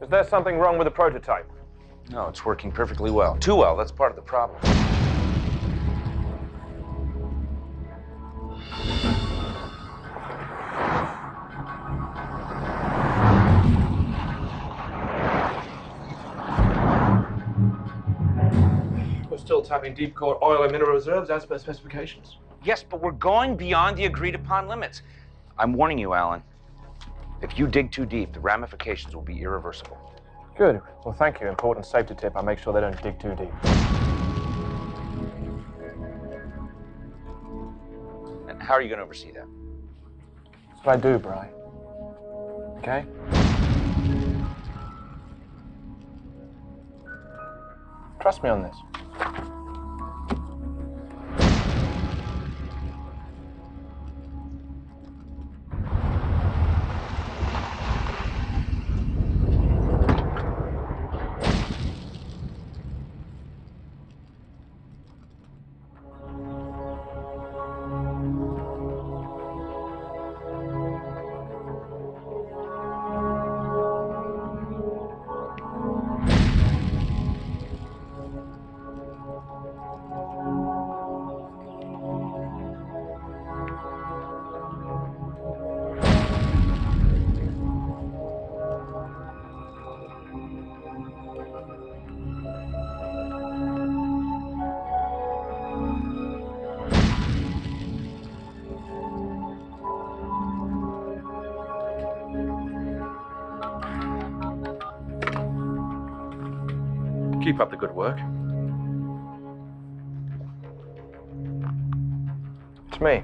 Is there something wrong with the prototype? No, it's working perfectly well. Too well, that's part of the problem. We're still tapping deep core oil and mineral reserves as per specifications. Yes, but we're going beyond the agreed upon limits. I'm warning you, Alan. If you dig too deep, the ramifications will be irreversible. Good. Well, thank you. Important safety tip. I'll make sure they don't dig too deep. And how are you going to oversee that? That's what I do, Bri. Okay? Trust me on this. Keep up the good work. It's me.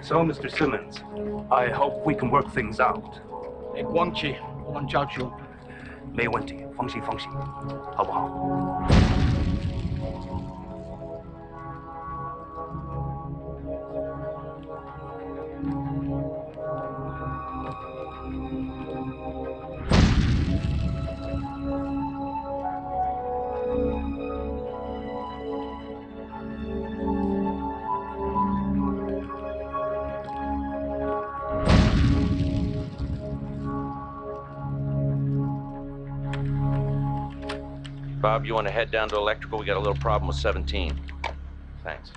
So, Mr. Simmons, I hope we can work things out. 光气，我们交出。没问题，放心放心，好不好？ Bob, you want to head down to electrical? We got a little problem with 17. Thanks.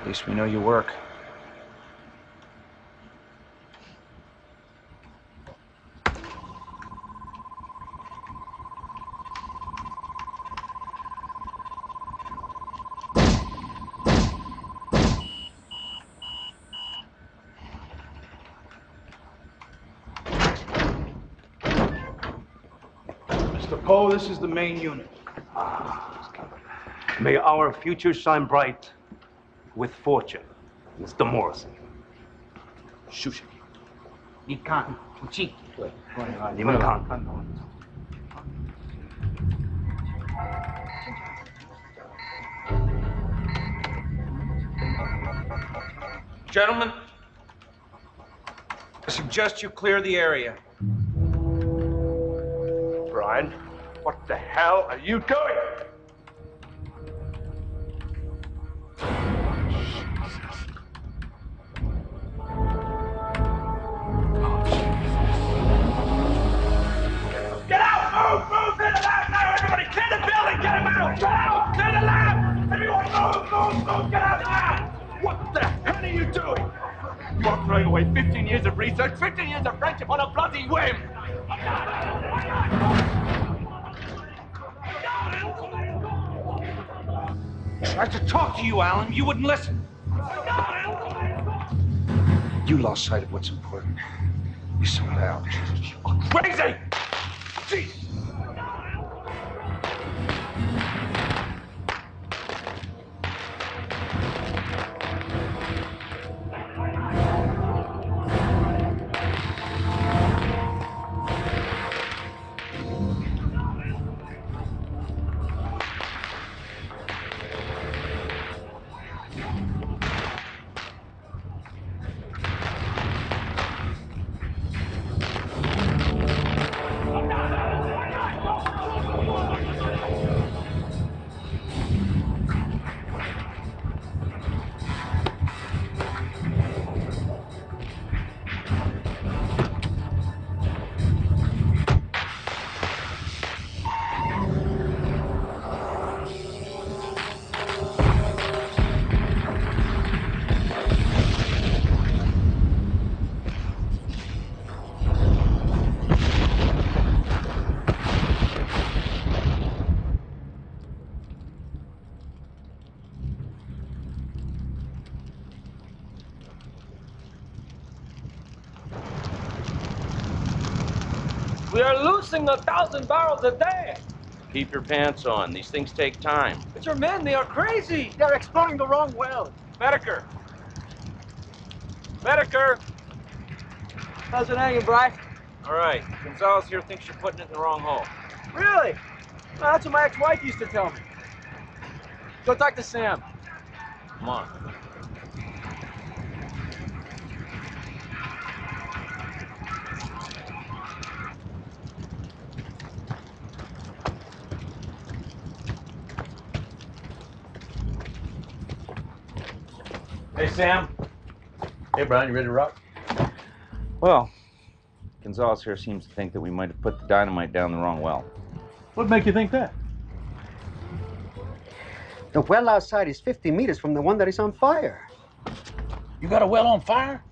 At least we know you work. Mr. Poe, this is the main unit. May our future shine bright with fortune, Mr. Morrison. Shusha. Nikan, Uchi. Gentlemen, I suggest you clear the area. Brian, what the hell are you doing? Get out! Move! Clear the lab now! Everybody, clear the building! Get him out! Get out! Clear the lab! Everyone, move! Get out now! What the hell are you doing? You are throwing away 15 years of research, 15 years of friendship on a bloody whim! I tried to talk to you, Alan. You wouldn't listen. You lost sight of what's important. You sold out. Crazy! Jeez! We are losing 1,000 barrels a day. Keep your pants on. These things take time. But your men, they are crazy. They're exploring the wrong well. Mediker. Mediker. How's it hanging, Bry? All right. Gonzalez here thinks you're putting it in the wrong hole. Really? Well, that's what my ex-wife used to tell me. Go talk to Sam. Come on. Hey, Sam. Hey, Brian, you ready to rock? Well, Gonzalez here seems to think that we might have put the dynamite down the wrong well. What'd make you think that? The well outside is 50 meters from the one that is on fire. You got a well on fire?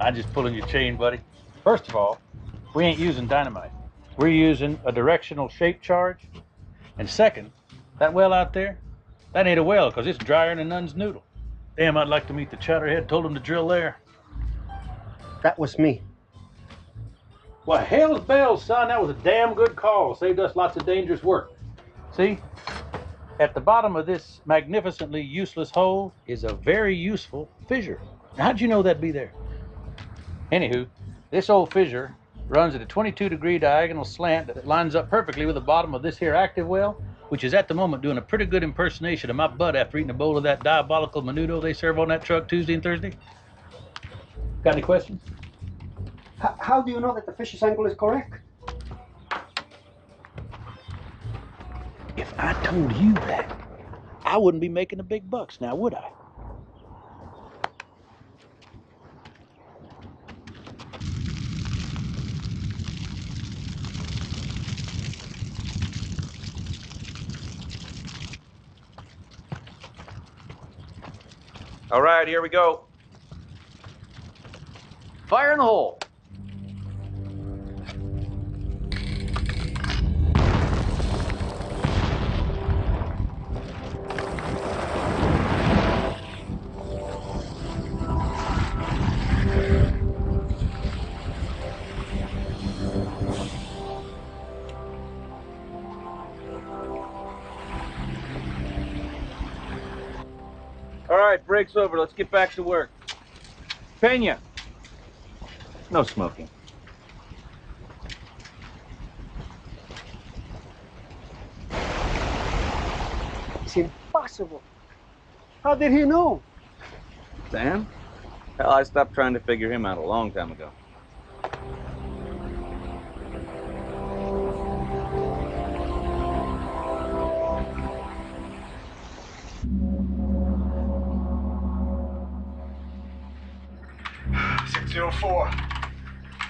I'm just pulling your chain, buddy. First of all, we ain't using dynamite. We're using a directional shape charge. And second, that well out there, that ain't a well, because it's drier than a nun's noodle. Damn, I'd like to meet the chatterhead told him to drill there. That was me. Why, hell's bells, son. That was a damn good call. Saved us lots of dangerous work. See? At the bottom of this magnificently useless hole is a very useful fissure. Now, how'd you know that'd be there? Anywho, this old fissure runs at a 22-degree diagonal slant that lines up perfectly with the bottom of this here active well, which is at the moment doing a pretty good impersonation of my butt after eating a bowl of that diabolical menudo they serve on that truck Tuesday and Thursday. Got any questions? How do you know that the fish's angle is correct? If I told you that, I wouldn't be making the big bucks now, would I? All right, here we go. Fire in the hole. All right, break's over. Let's get back to work. Pena, no smoking. It's impossible. How did he know? Sam? Hell, I stopped trying to figure him out a long time ago.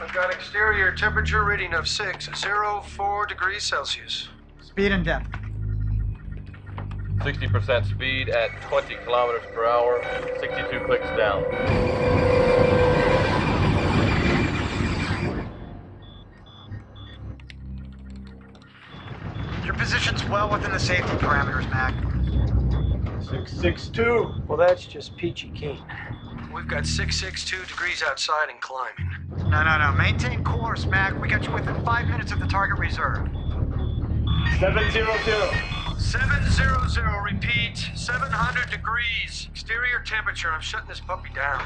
I've got exterior temperature reading of 604 degrees Celsius. Speed and depth. 60% speed at 20 kilometers per hour, 62 clicks down. Your position's well within the safety parameters, Mac. 662. Well, that's just peachy keen. We've got 662 degrees outside and climbing. No. Maintain course, Mac. We got you within 5 minutes of the target reserve. 700. 700, repeat. 700 degrees. Exterior temperature. I'm shutting this puppy down.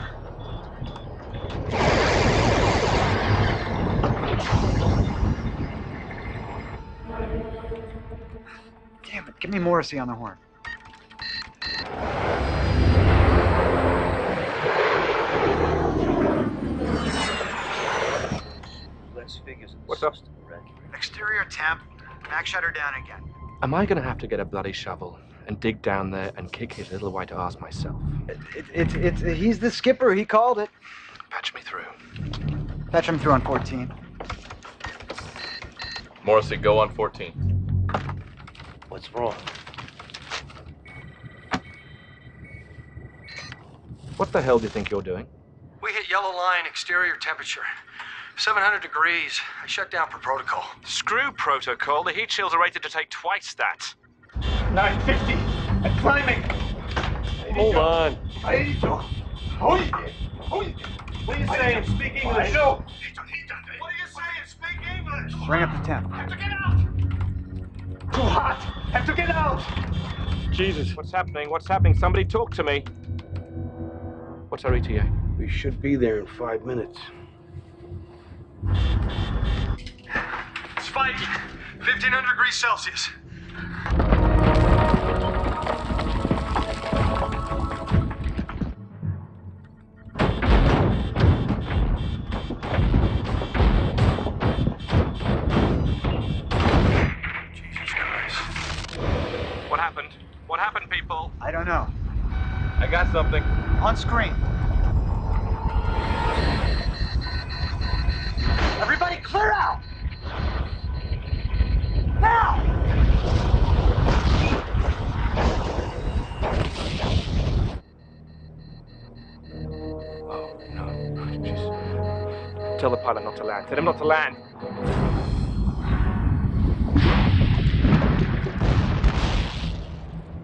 Damn it. Give me Morrissey on the horn. What's up? Exterior temp. Mac shut her down again. Am I gonna have to get a bloody shovel and dig down there and kick his little white ass myself? He's the skipper. He called it. Patch me through. Patch him through on 14. Morrissey, go on 14. What's wrong? What the hell do you think you're doing? We hit yellow line, exterior temperature. 700 degrees. I shut down for protocol. Screw protocol. The heat shields are rated to take twice that. 950. I'm climbing. Hold on. What are you saying? Speak English. I know. What are you saying? Speak English. Bring up the temp. Have to get out. Too hot. Have to get out. Jesus. What's happening? What's happening? Somebody talk to me. What's our ETA? We should be there in 5 minutes. It's spiking. 1,500 degrees Celsius. Jesus Christ. What happened? What happened, people? I don't know. I got something. On screen. Everybody clear out! Now! Oh, no. Jeez. Tell the pilot not to land. Tell him not to land.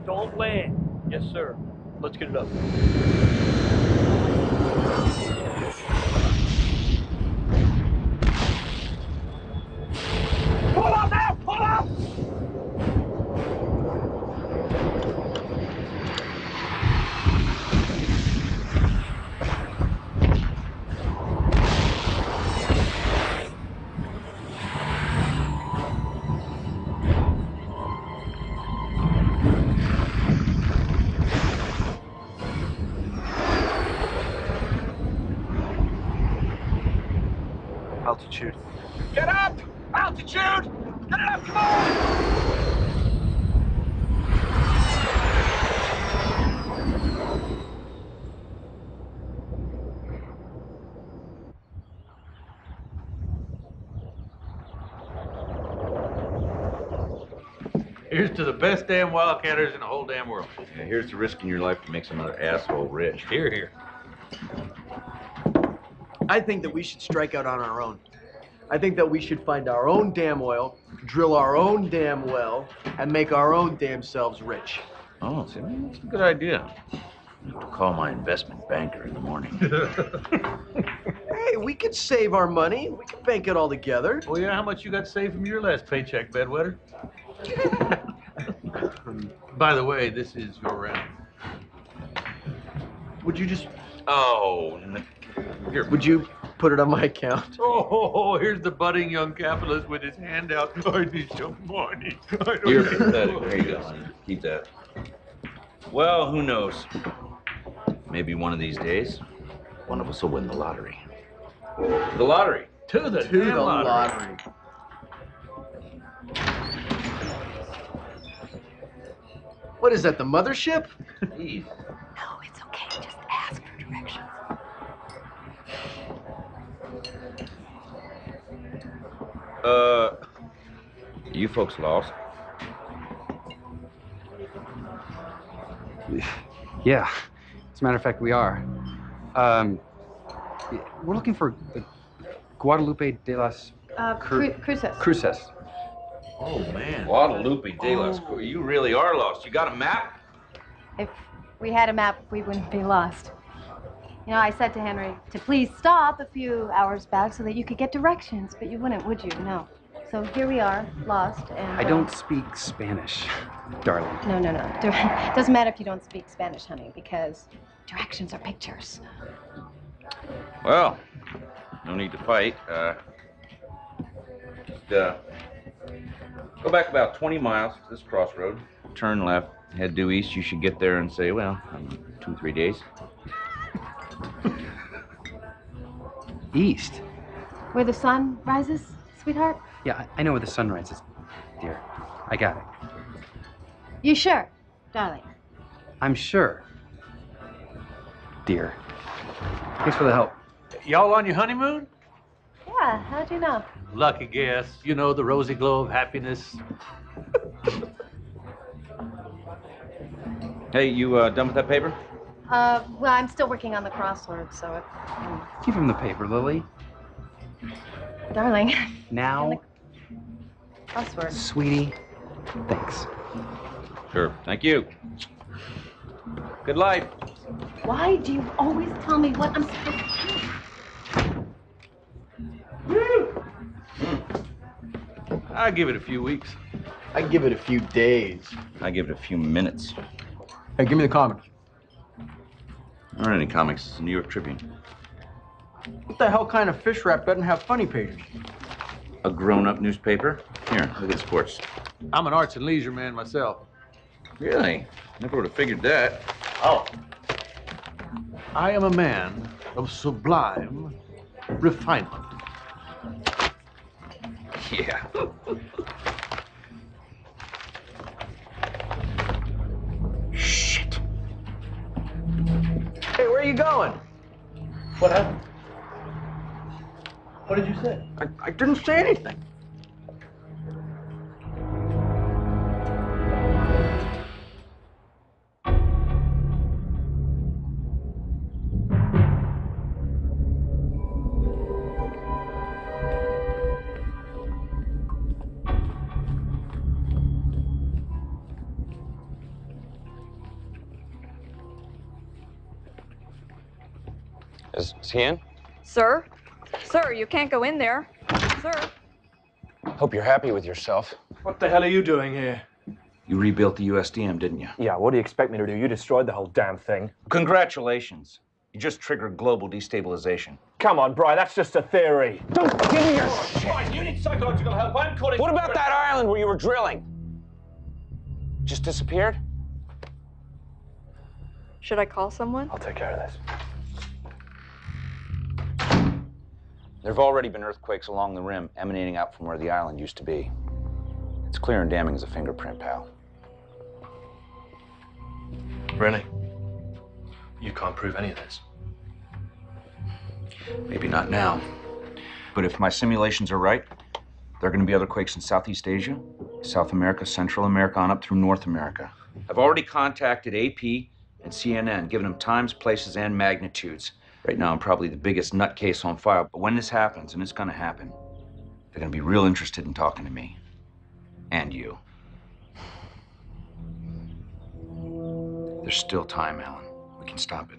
Don't land. Yes, sir. Let's get it up. Pull up now! Pull up! Altitude. Get up! Altitude! Get up! Come on! Here's to the best damn wildcatters in the whole damn world. Yeah, here's to risking your life to make some other asshole rich. Here, here. I think that we should strike out on our own. I think that we should find our own damn oil, drill our own damn well, and make our own damn selves rich. Oh, see, that's a good idea. I have to call my investment banker in the morning. Hey, we could save our money. We could bank it all together. Oh, yeah? How much you got saved from your last paycheck, bedwetter? By the way, this is your rent. Would you just... Oh, here. Would you put it on my account? Oh, here's the budding young capitalist with his hand out. I need some money. You're pathetic. There you go, honey. Keep that. Well, who knows? Maybe one of these days, one of us will win the lottery. The lottery. To the lottery. What is that, the mothership? Jeez. No, it's okay. Just ask for directions. You folks lost. Yeah. As a matter of fact, we are. We're looking for the Guadalupe de las Cruces. Cruces. Oh, man. Guadalupe de las Cruz. You really are lost. You got a map? If we had a map, we wouldn't be lost. You know, I said to Henry to please stop a few hours back so that you could get directions, but you wouldn't, would you? No. So here we are, lost, and... I don't speak Spanish, darling. No. It doesn't matter if you don't speak Spanish, honey, because directions are pictures. Well, no need to fight. Just, go back about 20 miles to this crossroad, turn left, head due east. You should get there and say, well, 2 or 3 days. East? Where the sun rises, sweetheart? Yeah, I know where the sun rises, dear. I got it. You sure, darling? I'm sure, dear. Thanks for the help. Y'all on your honeymoon? Yeah, how'd you know? Lucky guess. You know, the rosy glow of happiness. Hey, you done with that paper? Well, I'm still working on the crossword, so if... Give him the paper, Lily. Darling. Now, Crossword. sweetie, thanks. Sure. Thank you. Good life. Why do you always tell me what I'm supposed to do? I give it a few weeks. I give it a few days. I give it a few minutes. Hey, give me the comics. There aren't any comics. It's the New York Tribune. What the hell kind of fish wrap doesn't have funny pages? A grown-up newspaper? Here, look at sports. I'm an arts and leisure man myself. Really? Never would have figured that. Oh. I am a man of sublime refinement. Yeah. Shit. Hey, where are you going? What happened? What did you say? I didn't say anything. Is he in? Sir? Sir, you can't go in there. Sir? Hope you're happy with yourself. What the hell are you doing here? You rebuilt the USDM, didn't you? Yeah, what do you expect me to do? You destroyed the whole damn thing. Congratulations. You just triggered global destabilization. Come on, Brian, that's just a theory. Don't give me your shit! Brian, you need psychological help. I'm calling... What about that island where you were drilling? Just disappeared? Should I call someone? I'll take care of this. There have already been earthquakes along the rim emanating out from where the island used to be. It's clear and damning as a fingerprint, pal. Really? You can't prove any of this. Maybe not now. But if my simulations are right, there are going to be other quakes in Southeast Asia, South America, Central America, on up through North America. I've already contacted AP and CNN, given them times, places, and magnitudes. Right now, I'm probably the biggest nutcase on file, but when this happens, and it's gonna happen, they're gonna be real interested in talking to me. And you. There's still time, Alan. We can stop it.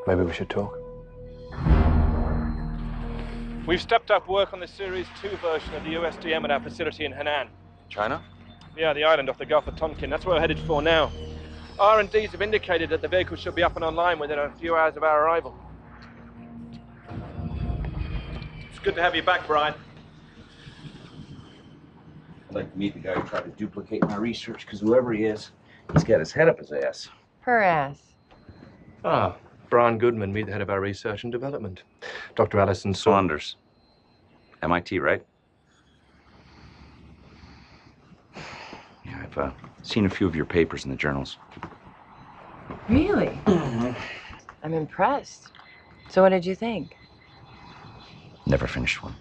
Maybe we should talk. We've stepped up work on the Series 2 version of the USDM at our facility in Henan. China? Yeah, the island off the Gulf of Tonkin. That's where we're headed for now. R&Ds have indicated that the vehicle should be up and online within a few hours of our arrival. It's good to have you back, Brian. I'd like to meet the guy who tried to duplicate my research, because whoever he is, he's got his head up his ass. Her ass. Ah, Brian Goodman, meet the head of our research and development. Dr. Allison Saunders. MIT, right? Yeah, I've seen a few of your papers in the journals. Really? I'm impressed. So what did you think? Never finished one.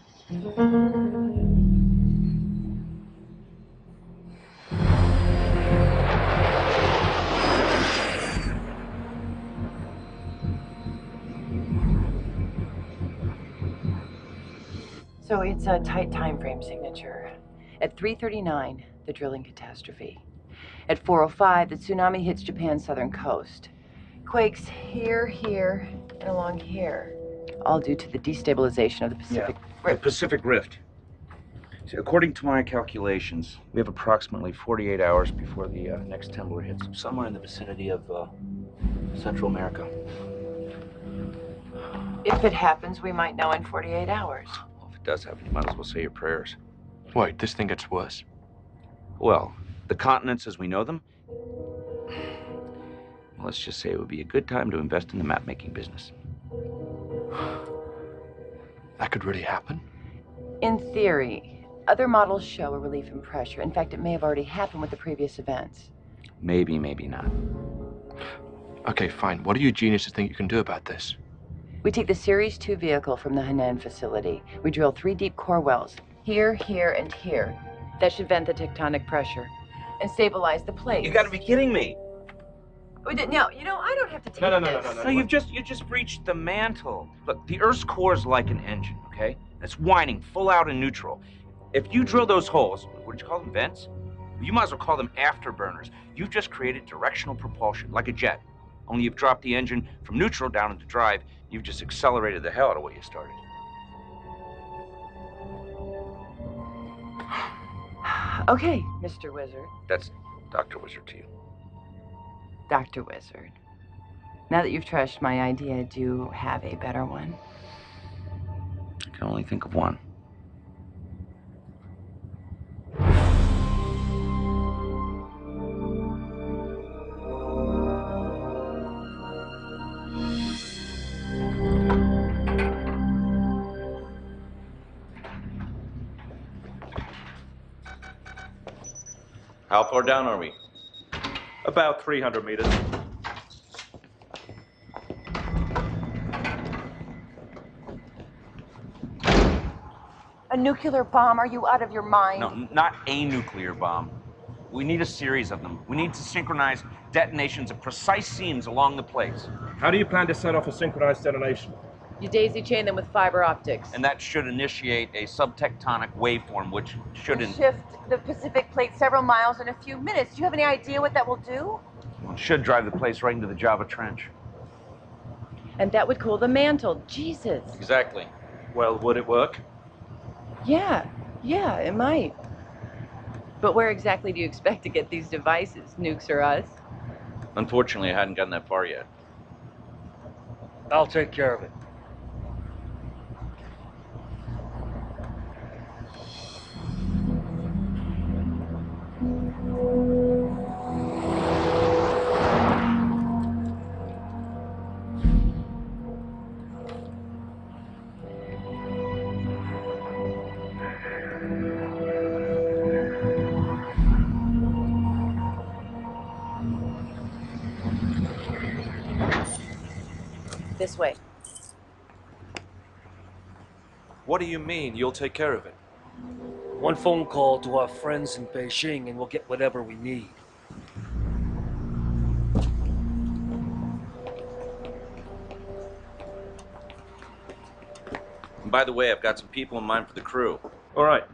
So it's a tight time frame signature. At 3:39, the drilling catastrophe. At 4:05, the tsunami hits Japan's southern coast. Quakes here, here, and along here. All due to the destabilization of the Pacific Rift. The Pacific Rift. See, according to my calculations, we have approximately 48 hours before the next temblor hits, somewhere in the vicinity of Central America. If it happens, we might know in 48 hours. Well, if it does happen, you might as well say your prayers. Wait, this thing gets worse. Well, the continents as we know them, well, let's just say it would be a good time to invest in the map-making business. That could really happen? In theory, other models show a relief in pressure. In fact, it may have already happened with the previous events. Maybe, maybe not. Okay, fine. What do you geniuses think you can do about this? We take the Series 2 vehicle from the Henan facility. We drill 3 deep core wells, here, here, and here. That should vent the tectonic pressure and stabilize the plates. You gotta be kidding me. No, you know, I don't have to take No, you've just breached the mantle. Look, the Earth's core is like an engine, okay? It's whining full out in neutral. If you drill those holes, what did you call them, vents? You might as well call them afterburners. You've just created directional propulsion, like a jet. Only you've dropped the engine from neutral down into drive. You've just accelerated the hell out of what you started. Okay, Mr. Wizard. That's Dr. Wizard to you. Dr. Wizard. Now that you've trashed my idea, do you have a better one? I can only think of one. How far down are we? About 300 meters. A nuclear bomb? Are you out of your mind? No, not a nuclear bomb. We need a series of them. We need to synchronize detonations at precise seams along the plates. How do you plan to set off a synchronized detonation? You daisy chain them with fiber optics. And that should initiate a subtectonic waveform, which should shift the Pacific plate several miles in a few minutes. Do you have any idea what that will do? Well, it should drive the place right into the Java Trench. And that would cool the mantle. Jesus. Exactly. Well, would it work? Yeah, it might. But where exactly do you expect to get these devices? Nukes or us? Unfortunately, I hadn't gotten that far yet. I'll take care of it. This way. What do you mean, you'll take care of it? One phone call to our friends in Beijing and we'll get whatever we need. And by the way, I've got some people in mind for the crew. All right.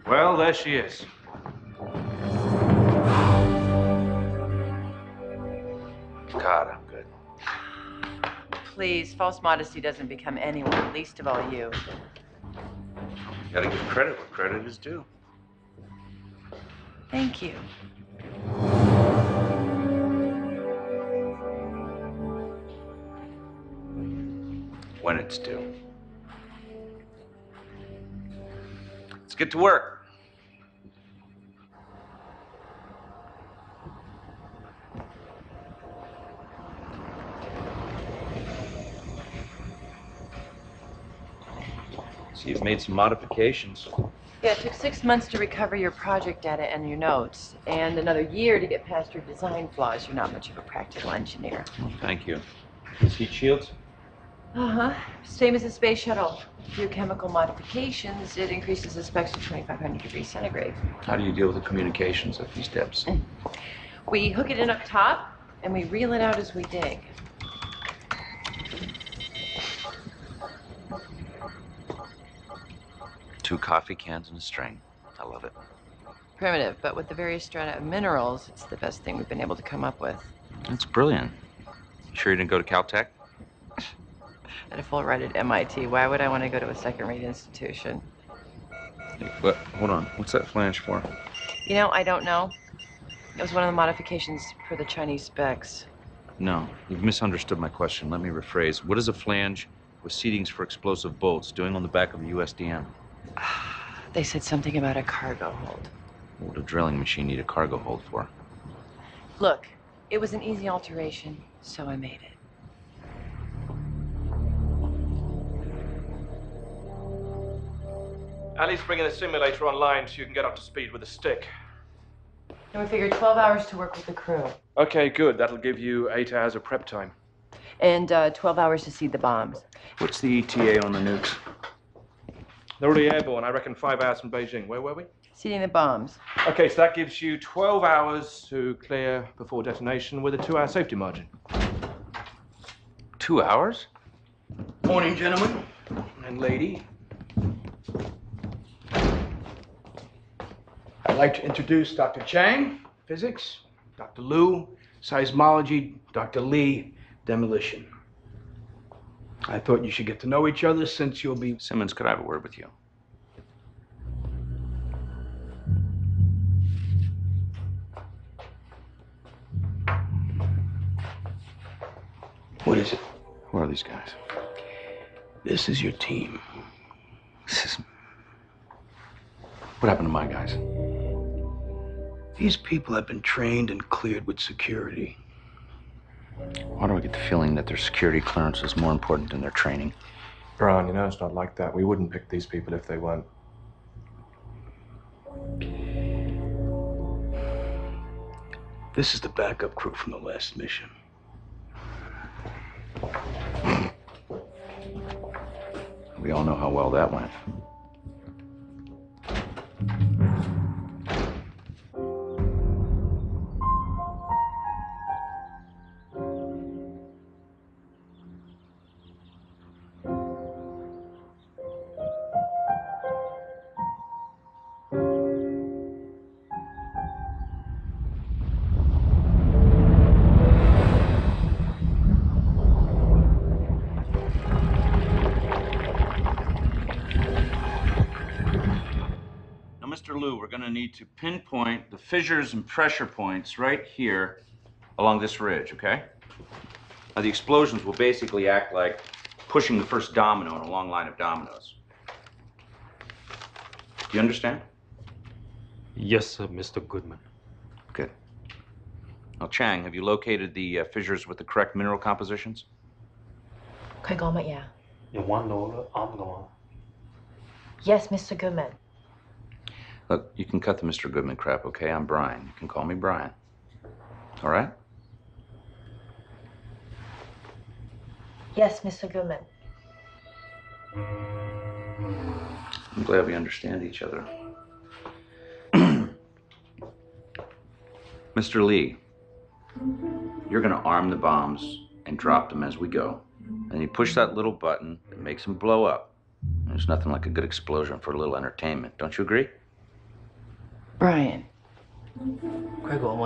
Well, there she is. God, I'm good. Please, false modesty doesn't become anyone, least of all you. Gotta give credit where credit is due. Thank you. When it's due. Let's get to work. So you've made some modifications. Yeah, it took 6 months to recover your project data and your notes, and another year to get past your design flaws. You're not much of a practical engineer. Well, thank you. These heat shields? Uh-huh. Same as the space shuttle. A few chemical modifications, it increases the specs to 2,500 degrees centigrade. How do you deal with the communications at these depths? We hook it in up top, and we reel it out as we dig. Two coffee cans and a string. I love it. Primitive, but with the various strata of minerals, it's the best thing we've been able to come up with. That's brilliant. You sure you didn't go to Caltech? At a full ride at MIT, why would I want to go to a second-rate institution? Hey, what? Hold on. What's that flange for? You know, I don't know. It was one of the modifications for the Chinese specs. No, you've misunderstood my question. Let me rephrase. What is a flange with seatings for explosive bolts doing on the back of a USDM? They said something about a cargo hold. What would a drilling machine need a cargo hold for? Look, it was an easy alteration, so I made it. Ali's bringing the simulator online so you can get up to speed with the stick. And we figured 12 hours to work with the crew. Okay, good. That'll give you 8 hours of prep time. And 12 hours to seed the bombs. What's the ETA on the nukes? They're already airborne. I reckon 5 hours from Beijing. Where were we? Seeding the bombs. Okay, so that gives you 12 hours to clear before detonation with a 2-hour safety margin. 2 hours? Morning, gentlemen and lady. I'd like to introduce Dr. Chang, physics, Dr. Liu, seismology, Dr. Lee, demolition. I thought you should get to know each other since you'll be... Simmons, could I have a word with you? What is it? Who are these guys? This is your team. This is... What happened to my guys? These people have been trained and cleared with security. Why do I get the feeling that their security clearance is more important than their training? Brian, you know it's not like that. We wouldn't pick these people if they weren't. This is the backup crew from the last mission. We all know how well that went. Mr. Liu, we're going to need to pinpoint the fissures and pressure points right here along this ridge, okay? Now, the explosions will basically act like pushing the first domino in a long line of dominoes. Do you understand? Yes, sir, Mr. Goodman. Good. Now, Chang, have you located the fissures with the correct mineral compositions? 佢講乜嘢啊？ You want to know? I'm going. Yes, Mr. Goodman. Look, you can cut the Mr. Goodman crap, okay? I'm Brian. You can call me Brian. All right? Yes, Mr. Goodman. I'm glad we understand each other. Mr. Lee, you're gonna arm the bombs and drop them as we go. And you push that little button, it makes them blow up. There's nothing like a good explosion for a little entertainment. Don't you agree? Brian. No,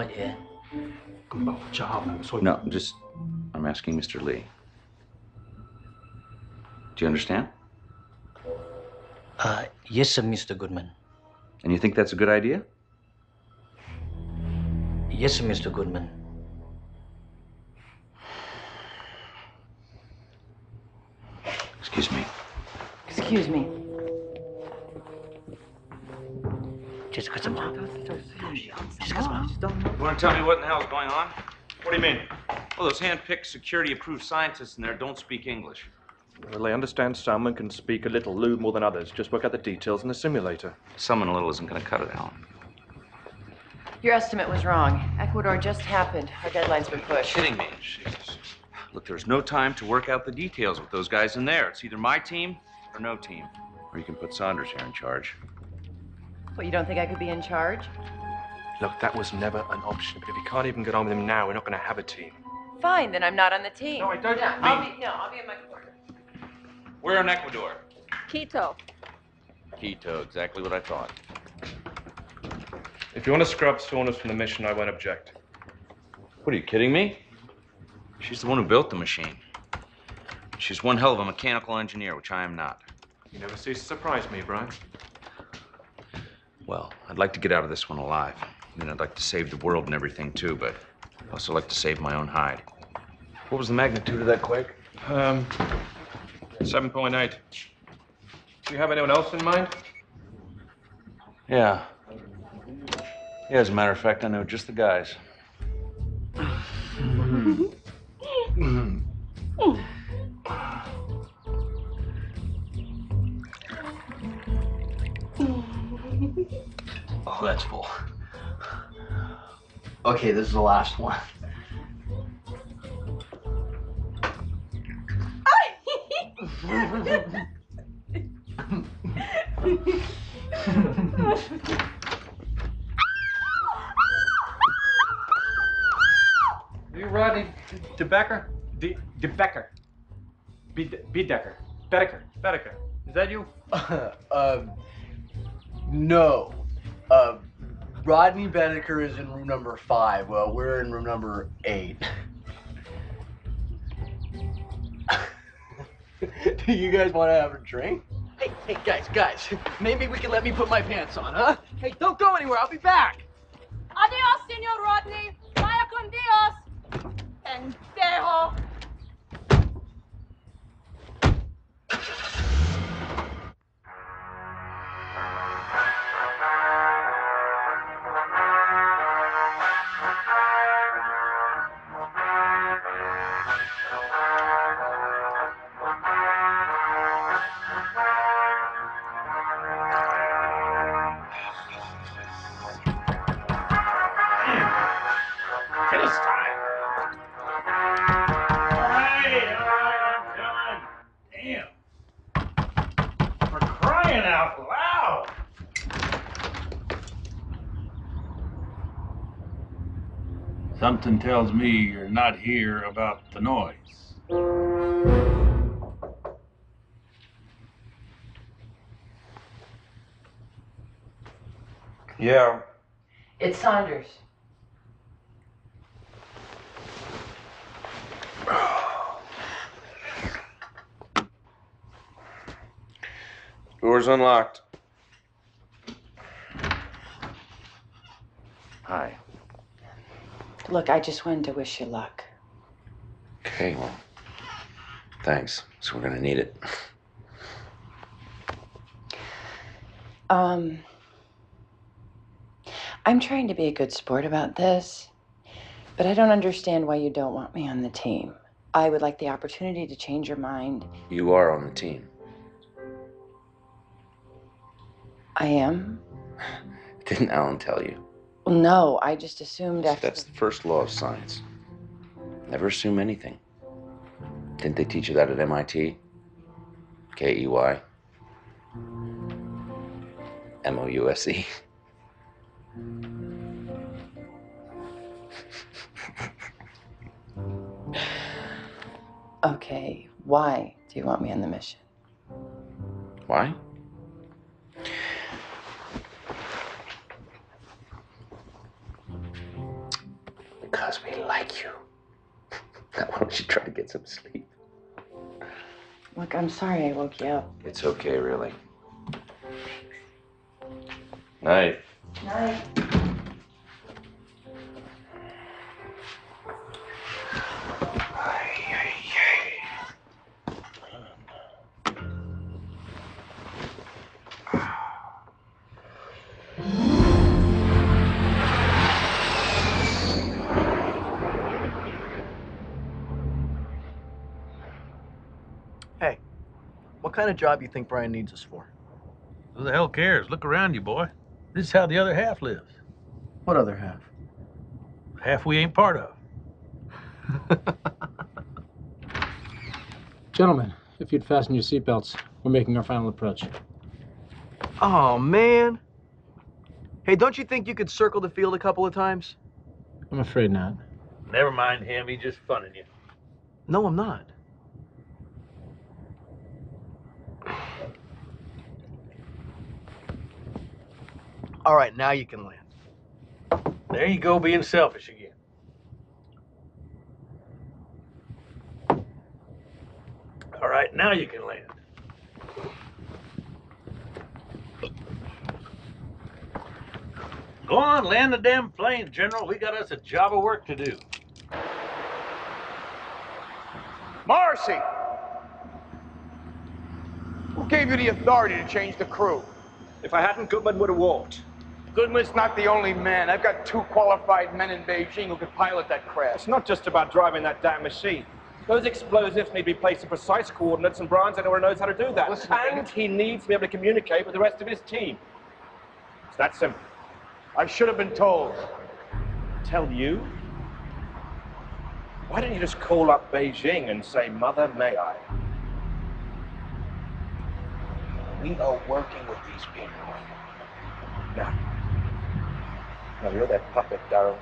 I'm asking Mr. Lee. Do you understand? Yes, sir, Mr. Goodman. And you think that's a good idea? Yes, sir, Mr. Goodman. Excuse me. Excuse me. Jessica, come on. You want to tell me what in the hell is going on? What do you mean? Well, those hand-picked, security-approved scientists in there don't speak English. Well, they understand some and can speak a little Lou more than others. Just work out the details in the simulator. Some and a little isn't going to cut it, Alan. Your estimate was wrong. Ecuador just happened. Our deadline's been pushed. Kidding me. Jesus. Look, there's no time to work out the details with those guys in there. It's either my team or no team. Or you can put Saunders here in charge. What, you don't think I could be in charge? Look, that was never an option. But if you can't even get on with him now, we're not going to have a team. Fine, then I'm not on the team. No, I don't Yeah, I'll be in my corner. We're in Ecuador. Quito. Quito, exactly what I thought. If you want to scrub Saunders from the mission, I won't object. What, are you kidding me? She's the one who built the machine. She's one hell of a mechanical engineer, which I am not. You never cease to surprise me, Brian. Well, I'd like to get out of this one alive. I mean, I'd like to save the world and everything, too, but I'd also like to save my own hide. What was the magnitude of that quake? 7.8. Do you have anyone else in mind? Yeah. Yeah, as a matter of fact, I know just the guys. Oh, that's full. Okay, this is the last one. You Rodney DeBecker? DeBecker. Bedecker. Bedecker. Is that you? No. Rodney Bedecker is in room number 5. Well, we're in room number 8. Do you guys want to have a drink? Hey, guys. Maybe we can let me put my pants on, huh? Hey, don't go anywhere. I'll be back. Adios, Senor Rodney. Vaya con Dios. Pendejo. Something tells me you're not here about the noise. Yeah. It's Saunders. Door's unlocked. Hi. Look, I just wanted to wish you luck. Okay, well, thanks. So we're gonna need it. I'm trying to be a good sport about this, but I don't understand why you don't want me on the team. I would like the opportunity to change your mind. You are on the team. I am? Didn't Alan tell you? Well, no, I just assumed after. That's the first law of science. Never assume anything. Didn't they teach you that at MIT? KEY? MOUSE? Okay, why do you want me on the mission? Why? Because we like you. Now, why don't you try to get some sleep? Look, I'm sorry I woke you up. It's okay, really. Night. Night. Hey, what kind of job you think Brian needs us for? Who the hell cares? Look around you, boy. This is how the other half lives. What other half? Half we ain't part of. Gentlemen, if you'd fasten your seatbelts, we're making our final approach. Oh, man. Hey, don't you think you could circle the field a couple of times? I'm afraid not. Never mind him, he's just funning you. No, I'm not. All right, now you can land. There you go, being selfish again. All right, now you can land. Go on, land the damn plane, General. We got us a job of work to do. Morrissey! Who gave you the authority to change the crew? If I hadn't, Goodman would have walked. Goodman's not the only man. I've got 2 qualified men in Beijing who could pilot that craft. It's not just about driving that damn machine. Those explosives need to be placed in precise coordinates, and Brian's the only one who knows how to do that. Listen, and he needs to be able to communicate with the rest of his team. It's that simple. I should have been told. Tell you? Why don't you just call up Beijing and say, Mother, may I? We are working with these people. Now, you're that puppet, Darrell.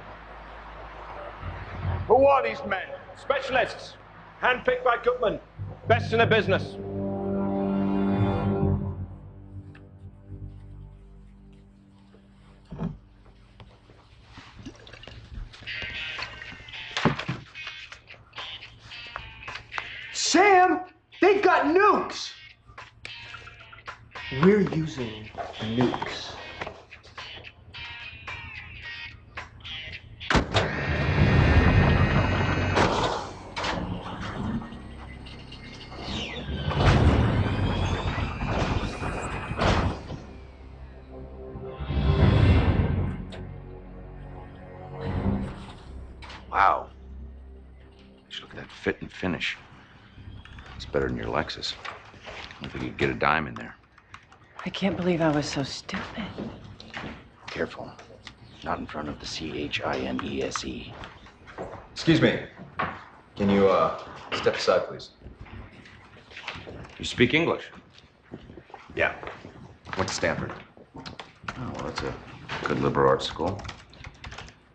Who are these men? Specialists, handpicked by Goodman, best in the business. Sam, they've got nukes. We're using nukes. Wow. Just look at that fit and finish. It's better than your Lexus. I don't think you'd get a dime in there. I can't believe I was so stupid. Careful. Not in front of the CHINESE. Excuse me. Can you, step aside, please? You speak English? Yeah. Went to Stanford. Oh, well, that's a good liberal arts school.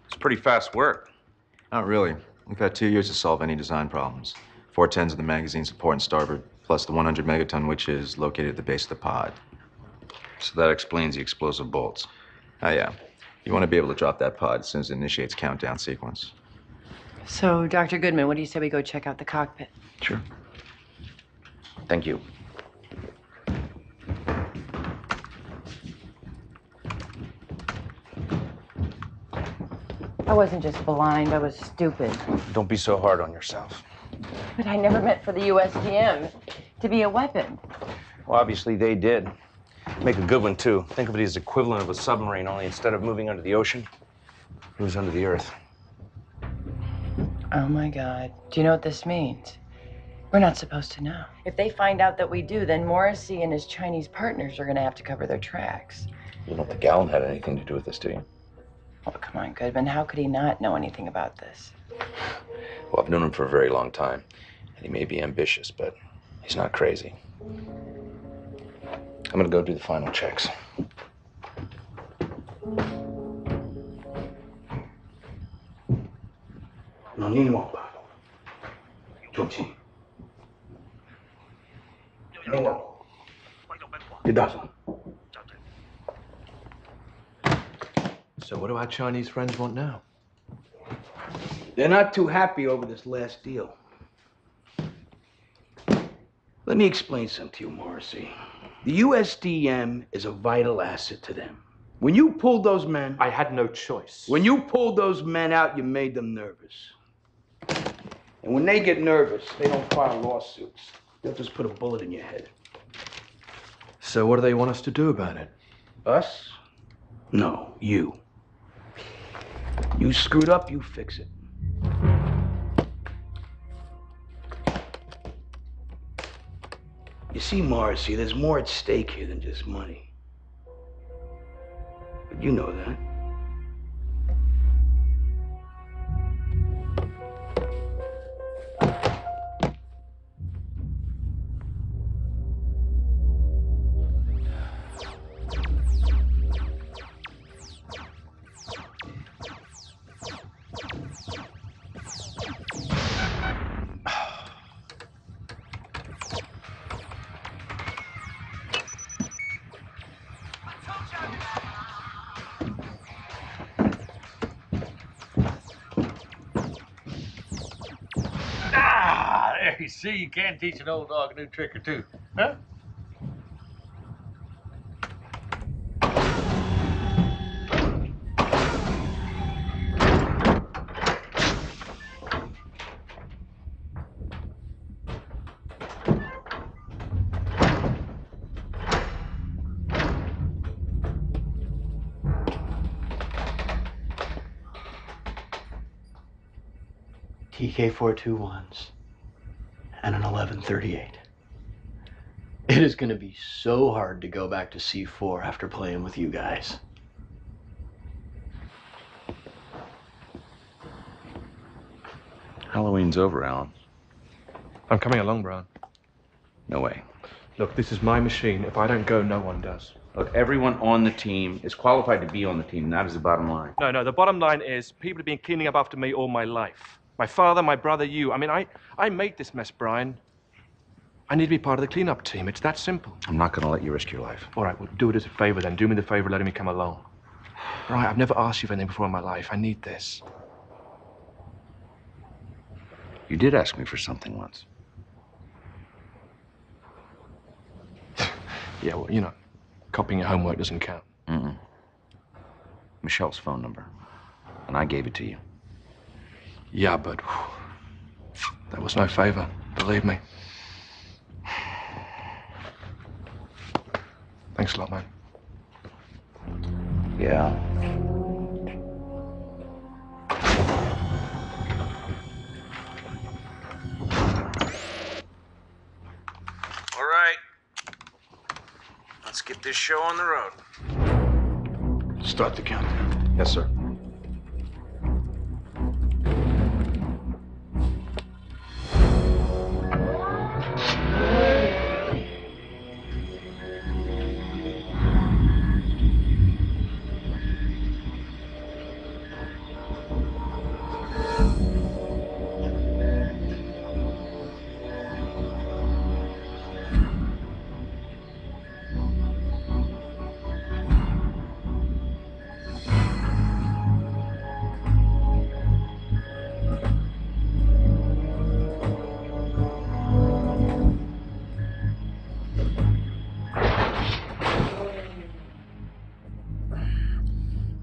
It's pretty fast work. Not really. We've had 2 years to solve any design problems. 410s of the magazine support and starboard, plus the 100 megaton which is located at the base of the pod. So that explains the explosive bolts. Oh, yeah. You want to be able to drop that pod as soon as it initiates countdown sequence. So, Dr. Goodman, what do you say we go check out the cockpit? Sure. Thank you. I wasn't just blind, I was stupid. Don't be so hard on yourself. But I never meant for the USDM to be a weapon. Well, obviously they did. Make a good one, too. Think of it as equivalent of a submarine, only instead of moving under the ocean, it moves under the earth. Oh, my God. Do you know what this means? We're not supposed to know. If they find out that we do, then Morrissey and his Chinese partners are going to have to cover their tracks. You don't think Alan had anything to do with this, do you? Oh, come on, Goodman. How could he not know anything about this? Well, I've known him for a very long time, and he may be ambitious, but he's not crazy. I'm gonna go do the final checks. Non anymore, pardon. Georgie. It doesn't. So what do our Chinese friends want now? They're not too happy over this last deal. Let me explain something to you, Morrissey. The USDM is a vital asset to them. When you pulled those men... I had no choice. When you pulled those men out, you made them nervous. And when they get nervous, they don't file lawsuits. They'll just put a bullet in your head. So what do they want us to do about it? Us? No, you. You screwed up, you fix it. You see, Morrissey, there's more at stake here than just money. But you know that. There you see, you can teach an old dog a new trick or two, huh? TK-421s and an 1138. It is going to be so hard to go back to C4 after playing with you guys. Halloween's over, Alan. I'm coming along, Brian. No way. Look, this is my machine. If I don't go, no one does. Look, everyone on the team is qualified to be on the team, and that is the bottom line. No, the bottom line is people have been cleaning up after me all my life. My father, my brother, you. I mean, I made this mess, Brian. I need to be part of the cleanup team. It's that simple. I'm not gonna let you risk your life. All right, well, do it as a favor then. Do me the favor of letting me come along. Brian, I've never asked you for anything before in my life. I need this. You did ask me for something once. Yeah, well, you know, copying your homework doesn't count. Mm-mm. Michelle's phone number. And I gave it to you. Yeah, but that was no favor, believe me. Thanks a lot, man. Yeah. All right. Let's get this show on the road. Start the countdown. Yes, sir.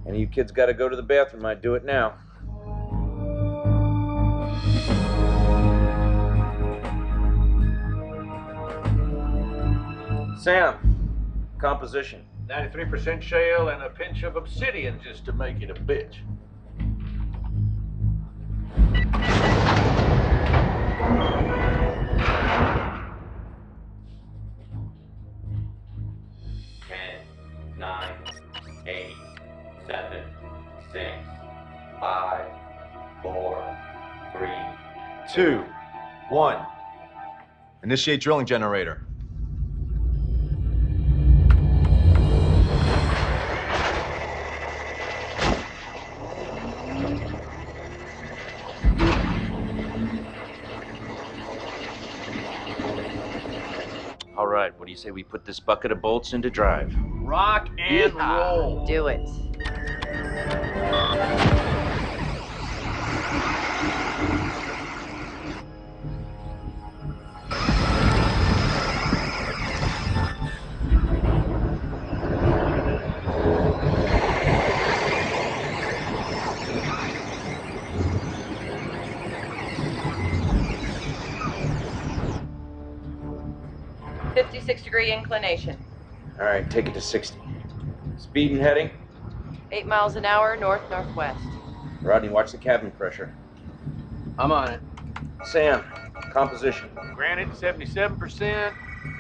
Any of you kids got to go to the bathroom, I'd do it now. Sam, composition. 93% shale and a pinch of obsidian just to make it a bitch. Ten, 9, 2, 1. Initiate drilling generator. All right, what do you say we put this bucket of bolts into drive? Rock and roll. Do it. .56-degree inclination. All right, take it to 60. Speed and heading? 8 miles an hour, north-northwest. Rodney, watch the cabin pressure. I'm on it. Sam, composition. Granite, 77%,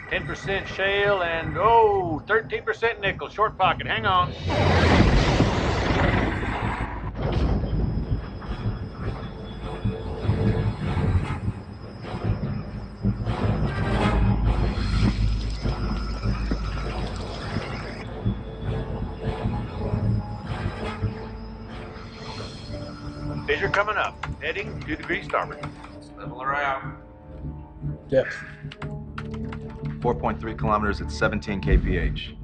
10% shale, and 13% nickel. Short pocket. Hang on. Fissure coming up. Heading 2 degrees starboard. Level her out. Depth. 4.3 kilometers at 17 kph.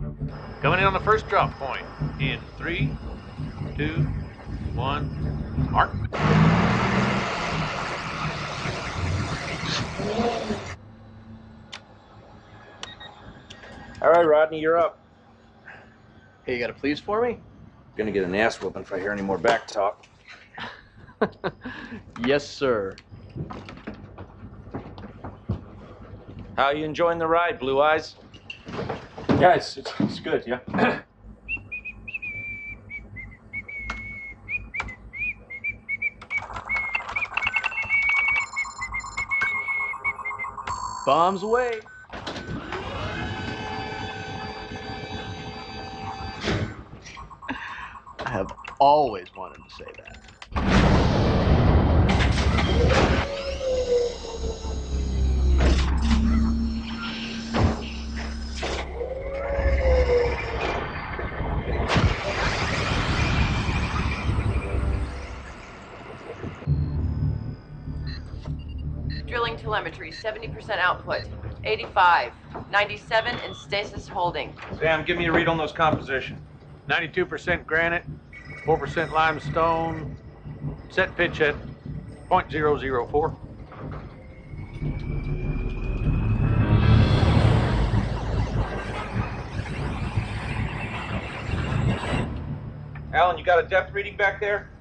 Coming in on the first drop point. In 3, 2, 1, mark. All right, Rodney, you're up. Hey, you got a please for me? Gonna get an ass whooping if I hear any more back talk. Yes, sir. How you enjoying the ride, Blue Eyes? Yeah, it's good, yeah. Bombs away. I have always wanted to say that. Drilling telemetry, 70% output. 85, 97 in stasis holding. Sam, give me a read on those composition. 92% granite, 4% limestone. Set pitch at .004. Alan, you got a depth reading back there?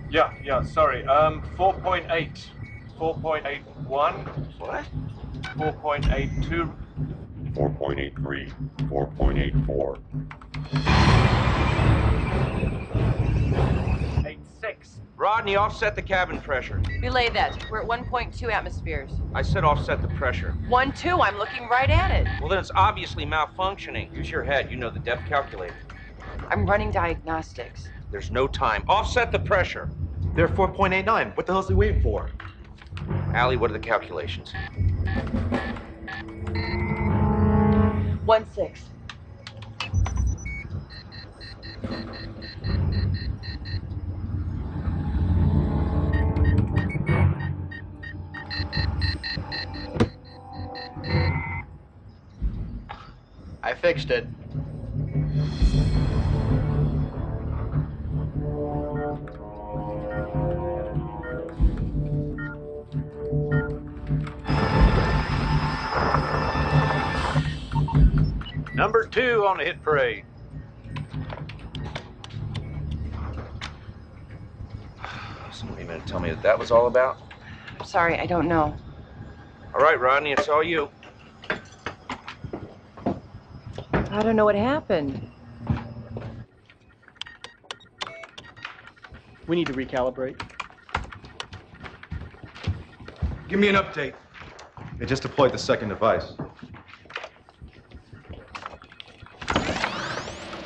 Yeah, sorry. 4.8. 4.81. What? 4.82. 4.83, 4.84. 86. Rodney, offset the cabin pressure. Relay that. We're at 1.2 atmospheres. I said offset the pressure. 1.2, I'm looking right at it. Well, then it's obviously malfunctioning. Use your head. You know the depth calculator. I'm running diagnostics. There's no time. Offset the pressure. They're 4.89. What the hell's he waiting for? Allie, what are the calculations? 1.6. I fixed it. Number 2 on the hit parade. Somebody meant to tell me what that was all about. I'm sorry, I don't know. All right, Rodney, it's all you. I don't know what happened. We need to recalibrate. Give me an update. They just deployed the second device.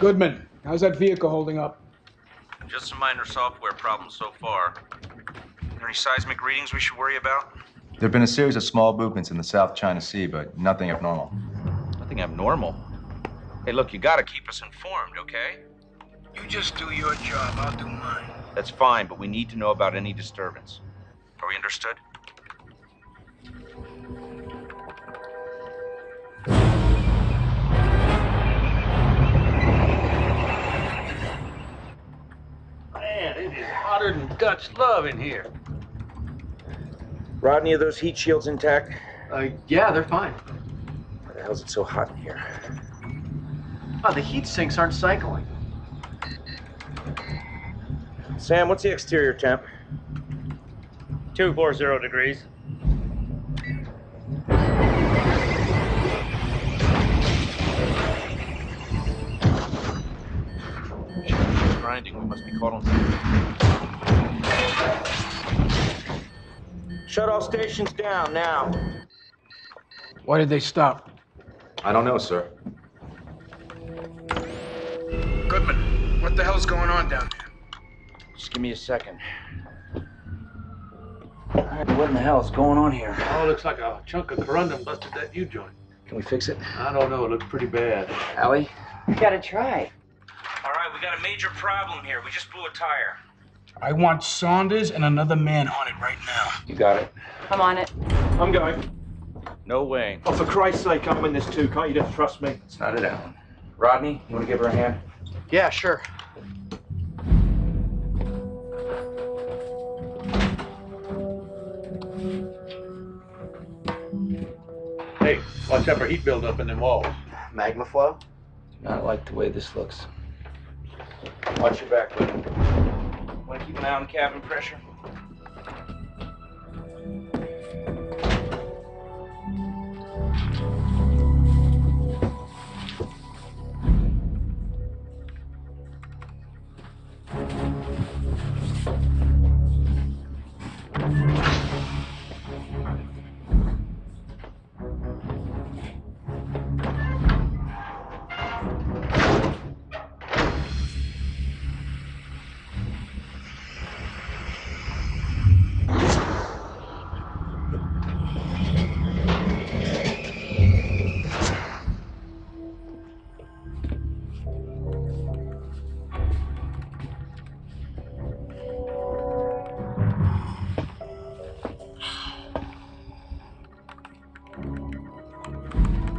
Goodman, how's that vehicle holding up? Just some minor software problems so far. Any seismic readings we should worry about? There have been a series of small movements in the South China Sea, but nothing abnormal. Nothing abnormal. Hey, look, you gotta keep us informed, okay? You just do your job, I'll do mine. That's fine, but we need to know about any disturbance. Are we understood? Man, it is hotter than Dutch love in here. Rodney, are those heat shields intact? Yeah, they're fine. Why the hell's it so hot in here? Oh, the heat sinks aren't cycling. Sam, what's the exterior temp? 240 degrees. Grinding, we must be caught on. Shut all stations down now. Why did they stop? I don't know, sir. Goodman, what the hell's going on down there? Just give me a second. All right, what in the hell is going on here? Oh, looks like a chunk of corundum busted that U-joint. Can we fix it? I don't know, it looks pretty bad. Allie? You gotta try. All right, we got a major problem here. We just blew a tire. I want Saunders and another man on it right now. You got it. I'm on it. I'm going. No way. Oh, for Christ's sake, I'm in this too. Can't you just trust me? It's not it, Alan. Rodney, you want to give her a hand? Yeah, sure. Hey, watch out for heat buildup in them walls. Magma flow? Not like the way this looks. Watch your back, buddy. Want to keep an eye on cabin pressure?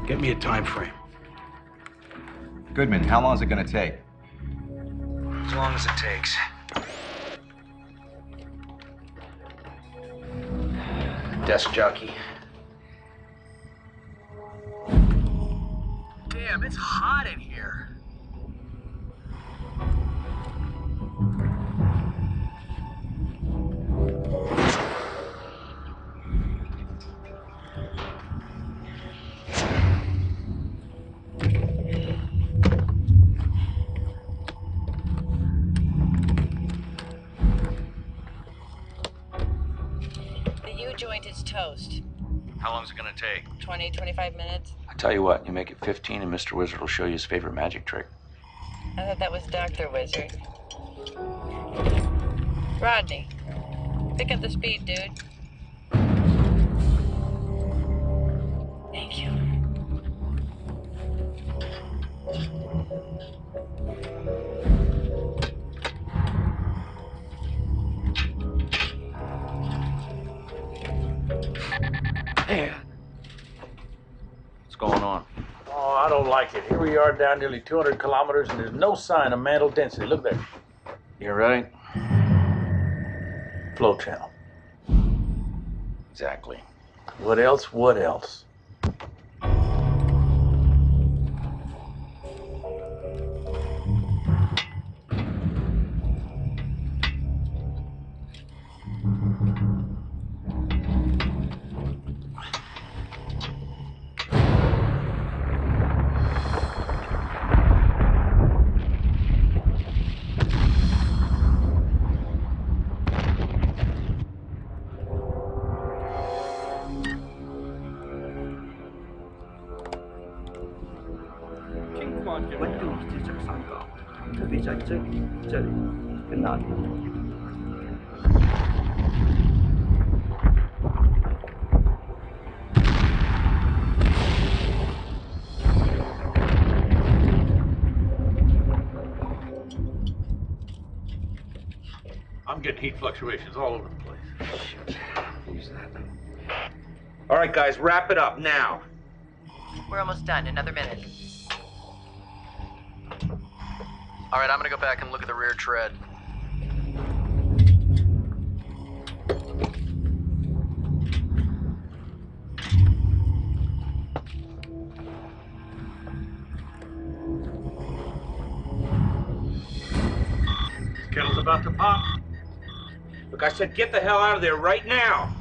Get me a time frame. Goodman, how long is it going to take? As long as it takes. Desk jockey. Damn, it's hot in here. U-joint is toast. How long is it going to take? 20, 25 minutes. I tell you what, you make it 15 and Mr. Wizard will show you his favorite magic trick. I thought that was Dr. Wizard. Rodney, pick up the speed, dude. Thank you. There. What's going on? Oh, I don't like it. Here we are down nearly 200 kilometers and there's no sign of mantle density. Look there. You're right. Flow channel. Exactly. What else? What else? getting heat fluctuations all over the place. Shit. Use that. All right, guys, wrap it up now. We're almost done. Another minute. All right, I'm gonna go back and look at the rear tread. Kettle's about to pop. Look, I said get the hell out of there right now.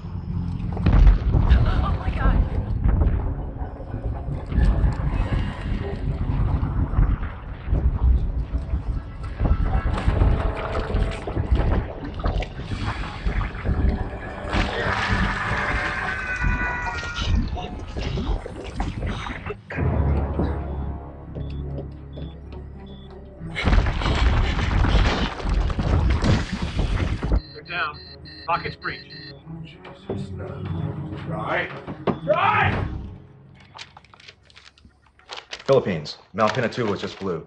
Oh my God. They're down. Pockets breached. Jesus, no. Right. Right! Philippines. Mount Pinatubo just blew.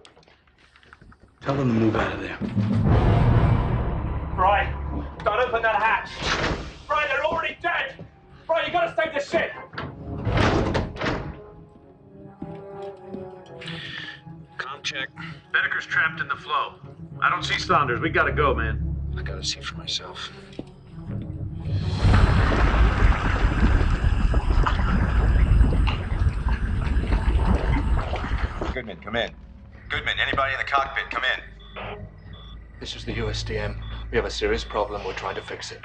Tell them to move out of there. Brian, don't open that hatch. Brian, they're already dead. Brian, you gotta save this ship. Com check. Bedeker's trapped in the flow. I don't see Saunders. We gotta go, man. I gotta see for myself. Goodman, come in. Goodman, anybody in the cockpit, come in. This is the USDM. We have a serious problem. We're trying to fix it.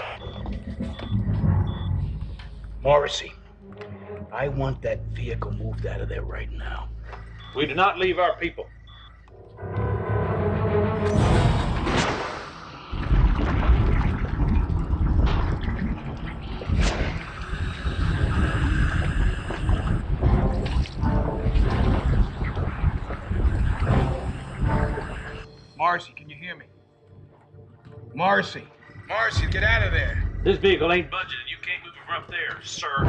Morrissey, I want that vehicle moved out of there right now. We do not leave our people. Morrissey, can you hear me? Morrissey. Morrissey, get out of there. This vehicle ain't budgeted. You can't move it from up there, sir.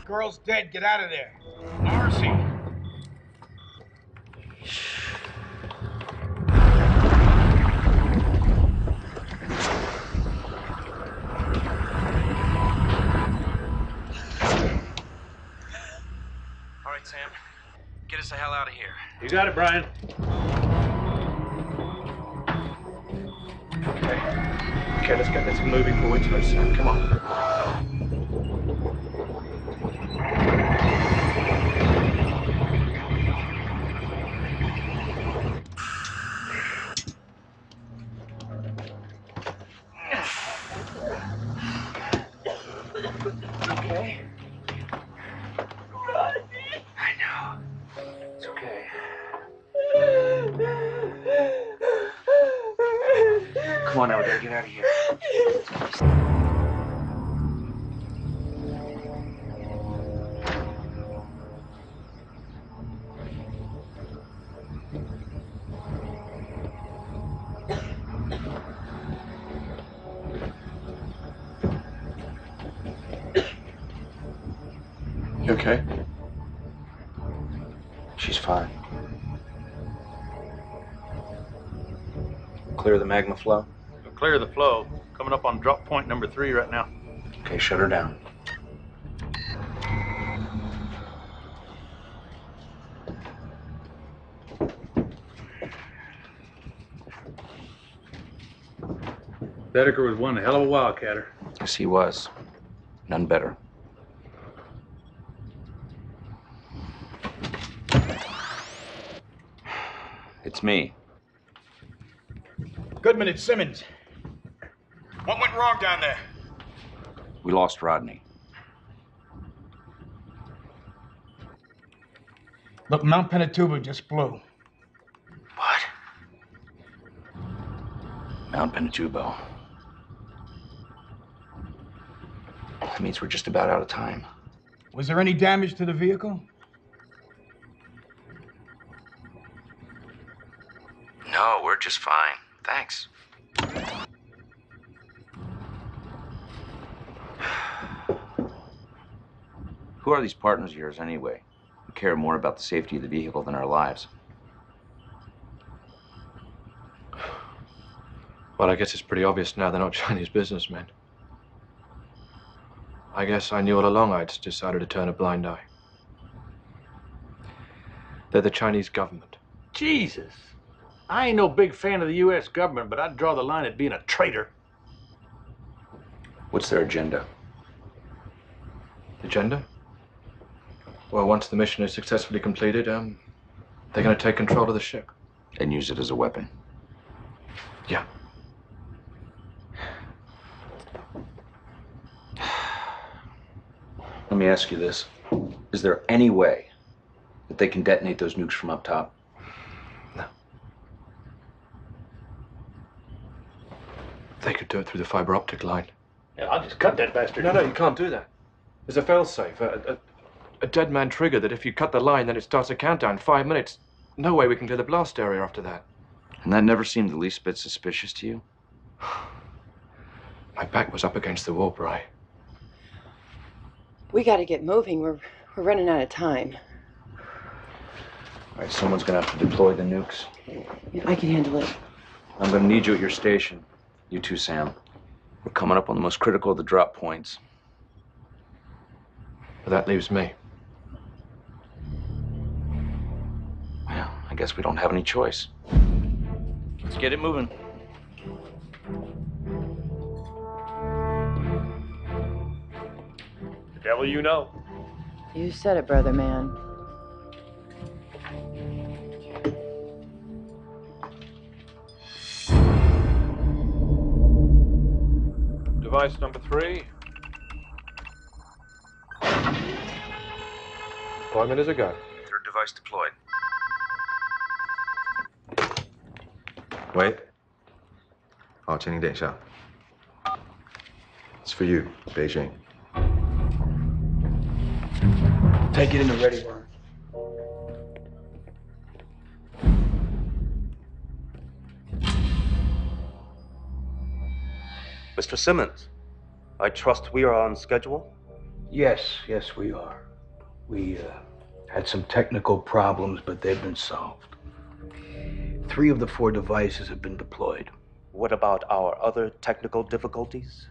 Girl's dead, get out of there. Morrissey. All right, Sam. Get us the hell out of here. You got it, Brian. Okay, let's get this moving forward to us. Come on. Okay. I know. It's okay. Come on now, we gotta get out of here. You okay? She's fine. Clear the magma flow? We'll clear the flow. Coming up on drop point number 3 right now. Okay, shut her down. Bedeker was one hell of a wildcatter. Yes, he was. None better. It's me. Goodman, it's Simmons. What went wrong down there? We lost Rodney. Look, Mount Pinatubo just blew. What? Mount Pinatubo. That means we're just about out of time. Was there any damage to the vehicle? No, we're just fine. Thanks. Who are these partners of yours anyway, who care more about the safety of the vehicle than our lives? Well, I guess it's pretty obvious now they're not Chinese businessmen. I guess I knew all along I'd decided to turn a blind eye. They're the Chinese government. Jesus. I ain't no big fan of the U.S. government, but I'd draw the line at being a traitor. What's their agenda? Agenda? Well, once the mission is successfully completed, they're going to take control of the ship. And use it as a weapon? Yeah. Let me ask you this. Is there any way that they can detonate those nukes from up top? No. They could do it through the fiber optic line. Yeah, I'll just cut that bastard. No, you can't do that. There's a failsafe, a dead man trigger that if you cut the line, then it starts a countdown, 5 minutes. No way we can clear the blast area after that. And that never seemed the least bit suspicious to you? My back was up against the wall, Bri. We gotta get moving. We're running out of time. All right, someone's gonna have to deploy the nukes. I can handle it. I'm gonna need you at your station. You too, Sam. We're coming up on the most critical of the drop points. But that leaves me. Well, I guess we don't have any choice. Let's get it moving. The devil you know. You said it, brother man. Device number 3. Deployment is a go. Third device deployed. Wait. 好，请你等一下。It's for you, Beijing. Take it in the ready burn. Mr. Simmons, I trust we are on schedule? Yes, we are. We had some technical problems, but they've been solved. 3 of the 4 devices have been deployed. What about our other technical difficulties?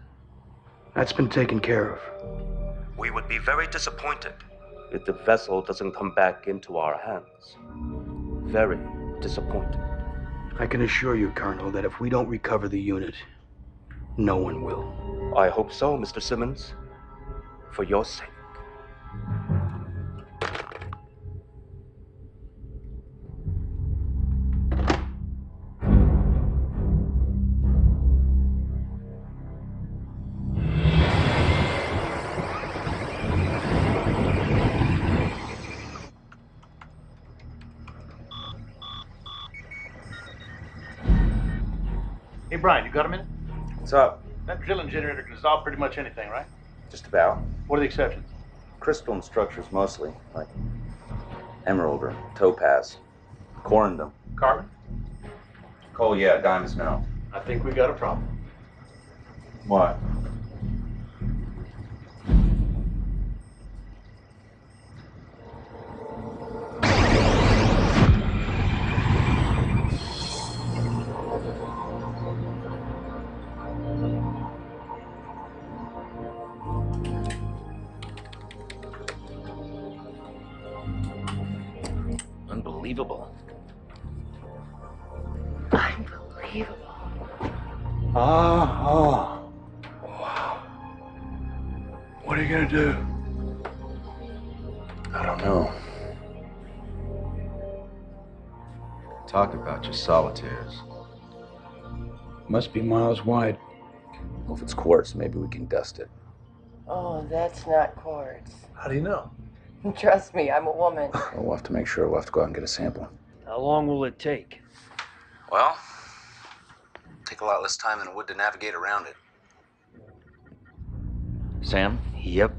That's been taken care of. We would be very disappointed if the vessel doesn't come back into our hands. Very disappointed. I can assure you, Colonel, that if we don't recover the unit, no one will. I hope so, Mr. Simmons. For your sake. Hey, Brian, you got a minute? What's up? That drilling generator can solve pretty much anything, right? Just about. What are the exceptions? Crystalline structures mostly, like emerald or topaz. Corundum. Carbon? Coal, yeah. Diamonds, no. I think we got a problem. What? Unbelievable. Unbelievable. Wow. What are you gonna do? I don't know. Talk about your solitaires. Must be miles wide. Well, if it's quartz, maybe we can dust it. Oh, that's not quartz. How do you know? Trust me, I'm a woman. Well, we'll have to make sure. We'll have to go out and get a sample. How long will it take? Well, take a lot less time than it would to navigate around it. Sam? Yep.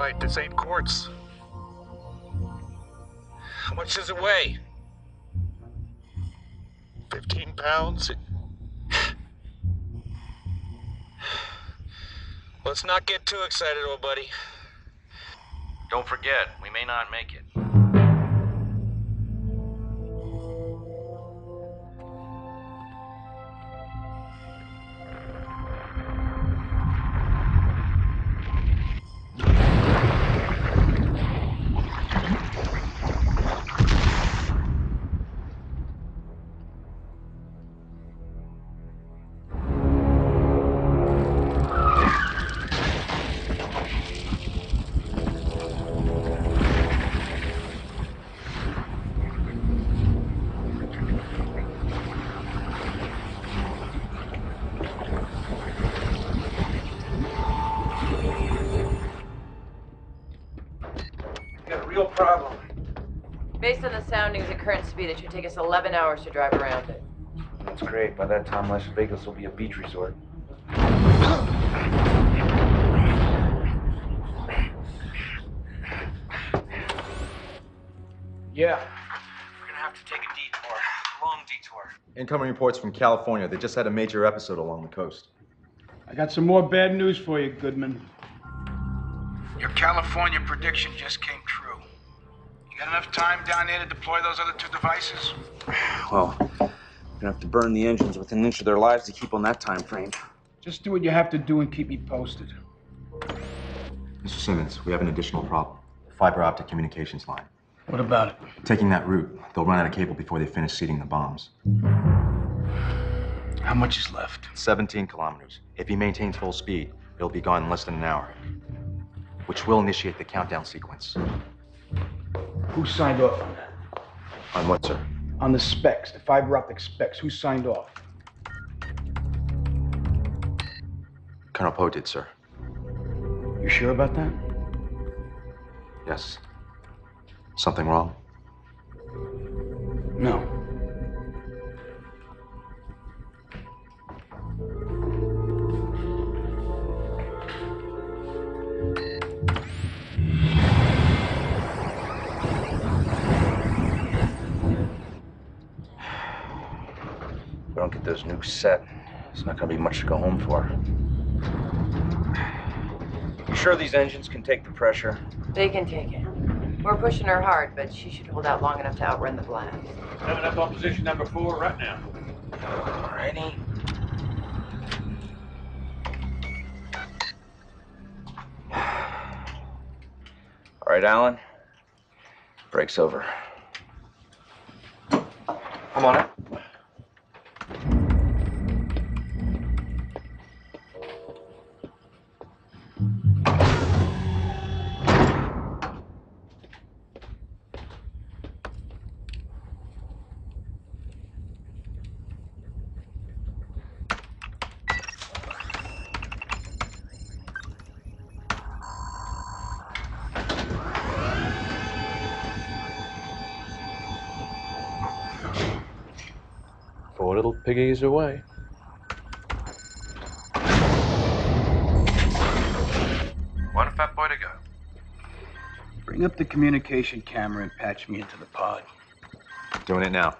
right. This ain't courts. How much does it weigh? 15 pounds? Let's not get too excited, old buddy. Don't forget, we may not make it. Real problem. Based on the soundings at current speed, it should take us 11 hours to drive around it. That's great. By that time, Las Vegas will be a beach resort. Yeah. We're gonna have to take a detour. A long detour. Incoming reports from California. They just had a major episode along the coast. I got some more bad news for you, Goodman. Your California prediction just came true. You got enough time down there to deploy those other 2 devices? Well, we're gonna have to burn the engines within an inch of their lives to keep on that time frame. Just do what you have to do and keep me posted. Mr. Simmons, we have an additional problem. The fiber optic communications line. What about it? Taking that route, they'll run out of cable before they finish seeding the bombs. How much is left? 17 kilometers. If he maintains full speed, it'll be gone in less than an hour, which will initiate the countdown sequence. Who signed off on that? On what, sir? On the specs, the fiber optic specs. Who signed off? Colonel Poe did, sir. You sure about that? Yes. Something wrong? No. If we don't get those nukes set, it's not gonna be much to go home for. You sure these engines can take the pressure? They can take it. We're pushing her hard, but she should hold out long enough to outrun the blast. Coming up on position number 4 right now. Alrighty. All right, Alan. Break's over. I'm on it. Four little piggies away. One fat boy to go. Bring up the communication camera and patch me into the pod. Doing it now.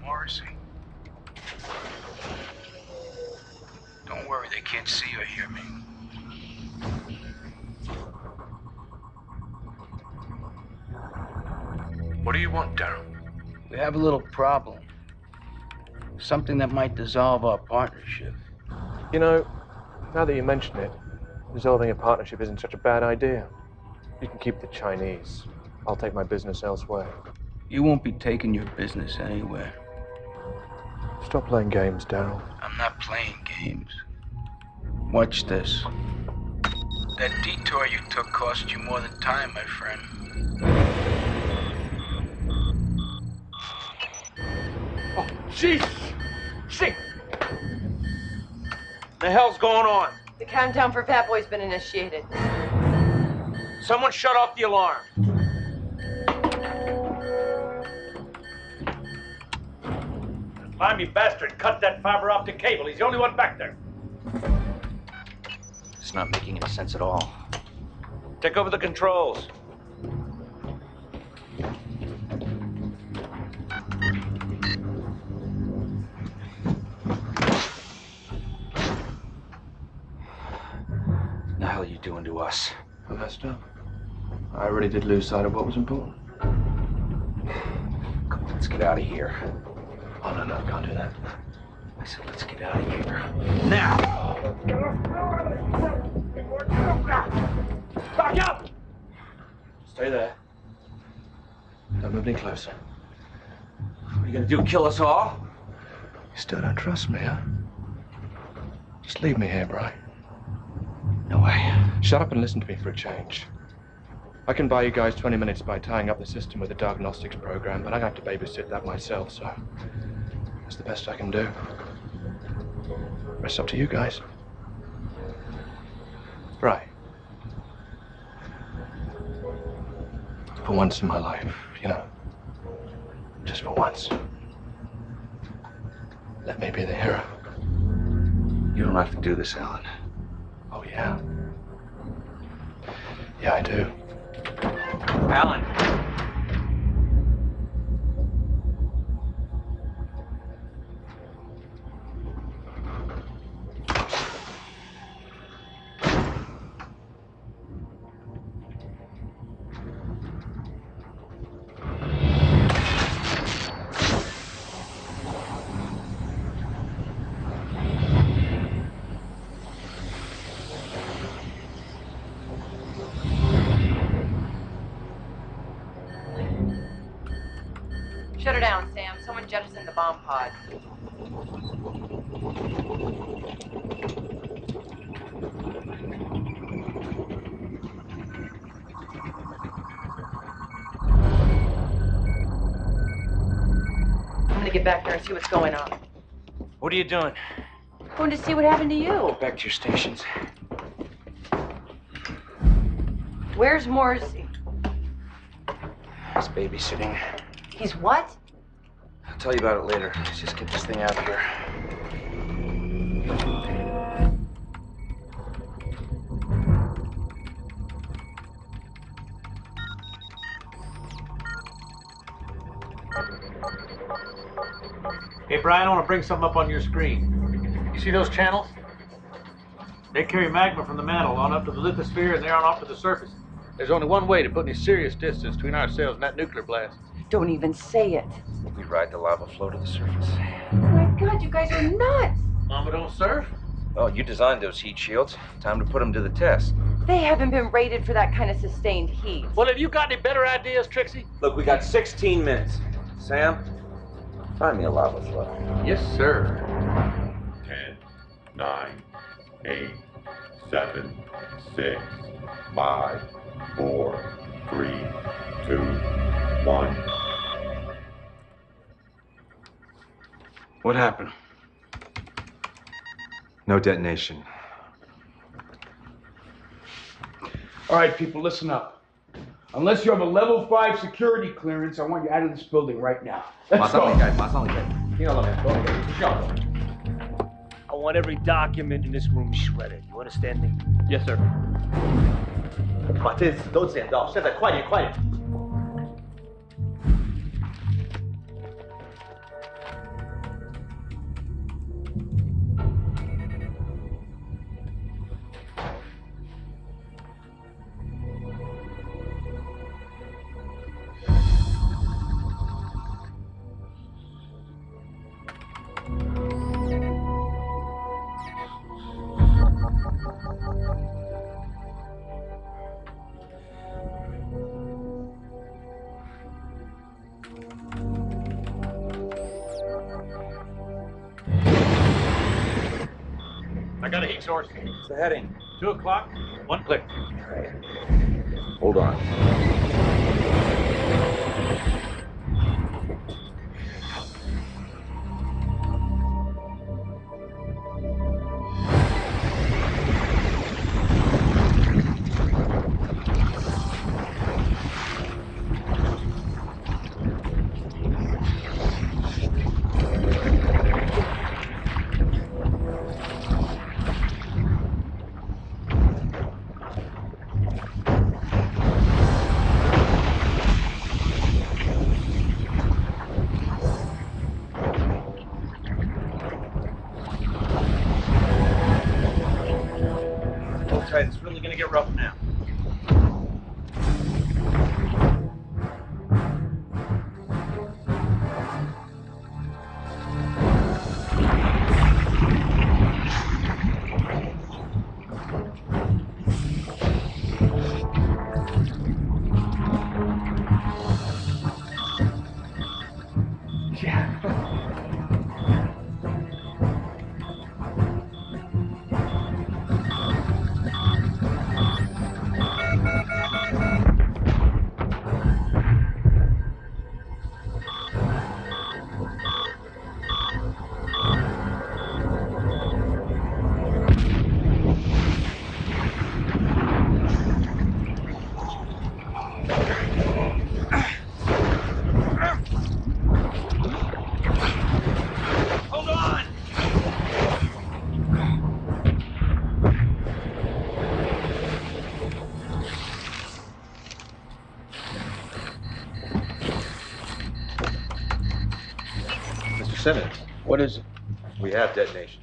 Morrissey. Don't worry, they can't see or hear me. What do you want, Darryl? We have a little problem. Something that might dissolve our partnership. You know, now that you mention it, dissolving a partnership isn't such a bad idea. You can keep the Chinese. I'll take my business elsewhere. You won't be taking your business anywhere. Stop playing games, Darryl. I'm not playing games. Watch this. That detour you took cost you more than time, my friend. Oh, Jesus! Shit! The hell's going on? The countdown for Fat Boy's been initiated. Someone shut off the alarm. Limey bastard cut that fiber optic cable. He's the only one back there. It's not making any sense at all. Take over the controls. What the hell are you doing to us? I messed up. I already did lose sight of what was important. Come on, let's get out of here. Oh, no, can't do that. I said, let's get out of here. Now! Back up! Stay there. Don't move any closer. What are you gonna do, kill us all? You still don't trust me, huh? Just leave me here, Brian. No way. Shut up and listen to me for a change. I can buy you guys 20 minutes by tying up the system with a diagnostics program, but I'm gonna have to babysit that myself, so that's the best I can do. Rest up to you guys. Right. For once in my life, you know, just for once, let me be the hero. You don't have to do this, Alan. Oh, yeah? Yeah, I do. Alan! Shut her down, Sam. Someone jettisoned the bomb pod. I'm gonna get back there and see what's going on. What are you doing? Going to see what happened to you. Back to your stations. Where's Morrissey? He's babysitting. He's what? I'll tell you about it later. Let's just get this thing out of here. Hey, Brian, I want to bring something up on your screen. You see those channels? They carry magma from the mantle on up to the lithosphere and they're on off to the surface. There's only one way to put any serious distance between ourselves and that nuclear blast. Don't even say it. We ride the lava flow to the surface. Oh my God, you guys are nuts. Mama don't surf? Oh, you designed those heat shields. Time to put them to the test. They haven't been rated for that kind of sustained heat. Well, have you got any better ideas, Trixie? Look, we got 16 minutes. Sam, find me a lava flow. Yes, sir. 10, 9, 8, 7, 6, 5, 4, 3, 2, 1. What happened? No detonation. All right, people, listen up. Unless you have a level 5 security clearance, I want you out of this building right now. Let's go. I want every document in this room shredded. You understand me? Yes, sir. 把这次都捡到，现在快点，快点！ I got a heat source. What's the heading? 2 o'clock, 1 click. Hold on. Simmons, What is it? we have detonation.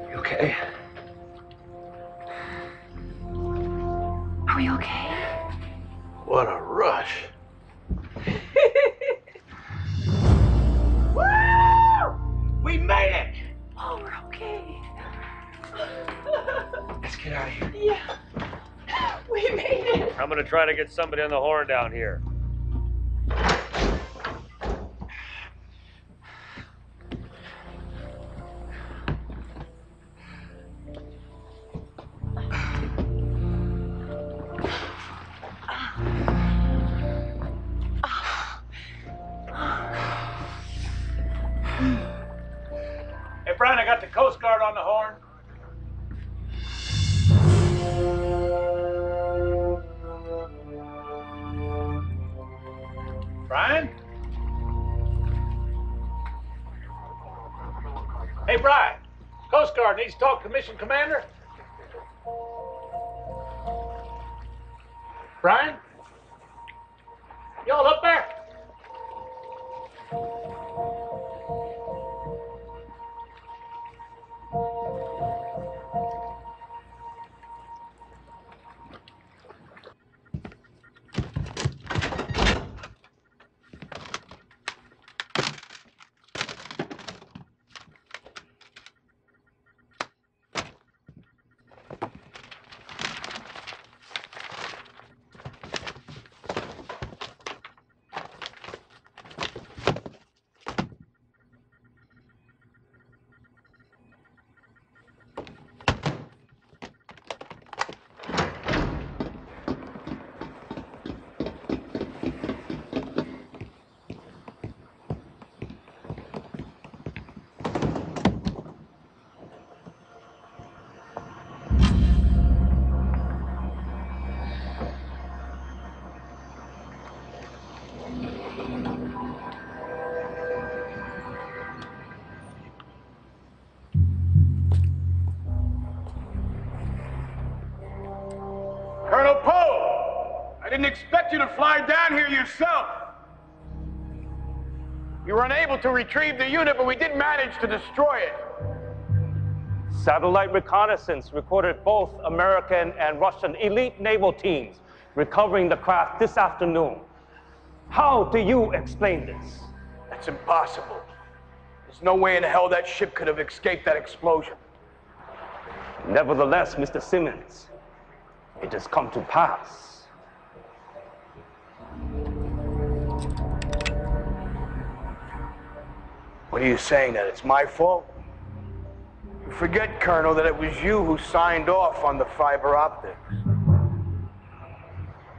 You okay? Are we okay? What a rush. We made it! Oh, we're okay. Let's get out of here. Yeah. We made it. I'm gonna try to get somebody on the horn down here. Hey, Brian, I got the Coast Guard on the horn. Brian? Hey, Brian. Coast Guard needs to talk to Mission Commander. Brian? Y'all up there? Colonel Poe! I didn't expect you to fly down here yourself. You were unable to retrieve the unit, but we did manage to destroy it. Satellite reconnaissance recorded both American and Russian elite naval teams recovering the craft this afternoon. How do you explain this? That's impossible. There's no way in hell that ship could have escaped that explosion. Nevertheless, Mr. Simmons, it has come to pass. What are you saying, that it's my fault? You forget, Colonel, that it was you who signed off on the fiber optics.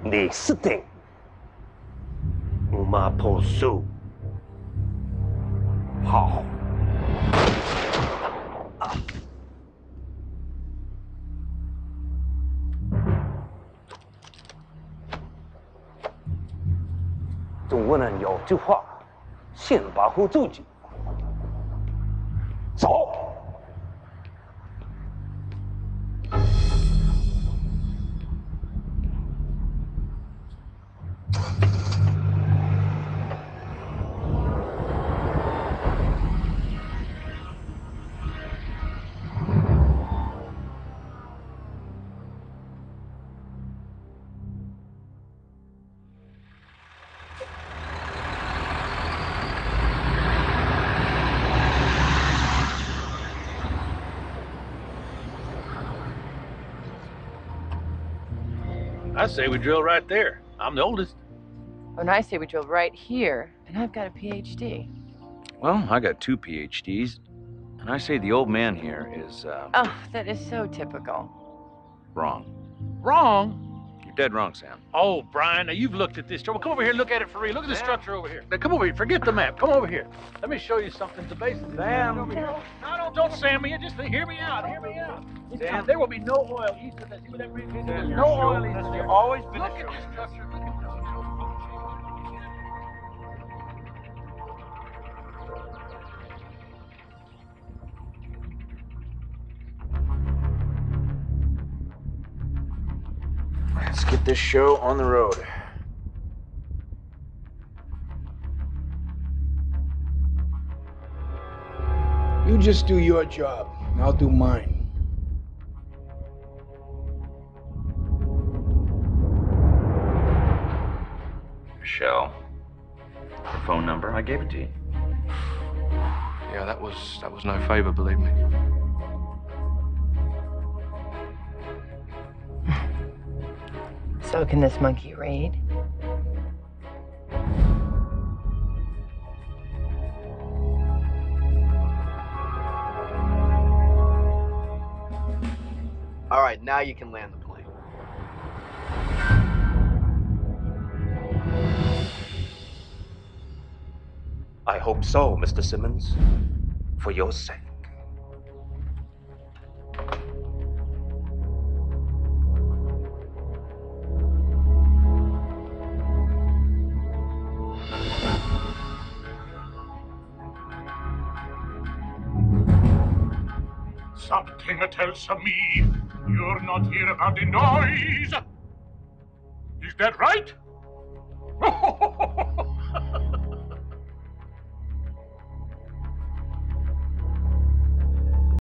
你是定，我马破数。好。中国人有句话，先保护自己。走。I say we drill right there. I'm the oldest. And I say we drill right here, and I've got a PhD. Well, I got 2 PhDs, and I say the old man here is, Oh, that is so typical. wrong. Wrong? You're dead wrong, Sam. Oh, Brian, now you've looked at this. Well, come over here and look at it for real. Look at the structure over here. Now, come over here. Forget the map. Come over here. Let me show you something. The base of the Sam. over here. No, don't Sam me. Just hear me out. Hear me out. Sam. There will be no oil east of this. See what that means? There's no oil east of there. Always been Look at this structure. Look at this. Let's get this show on the road. You just do your job, and I'll do mine. Michelle. Her phone number, I gave it to you. Yeah, that was no favor, believe me. So can this monkey read? All right, now you can land the plane. I hope so, Mr. Simmons. For your sake. Something tells me you're not here about the noise. Is that right?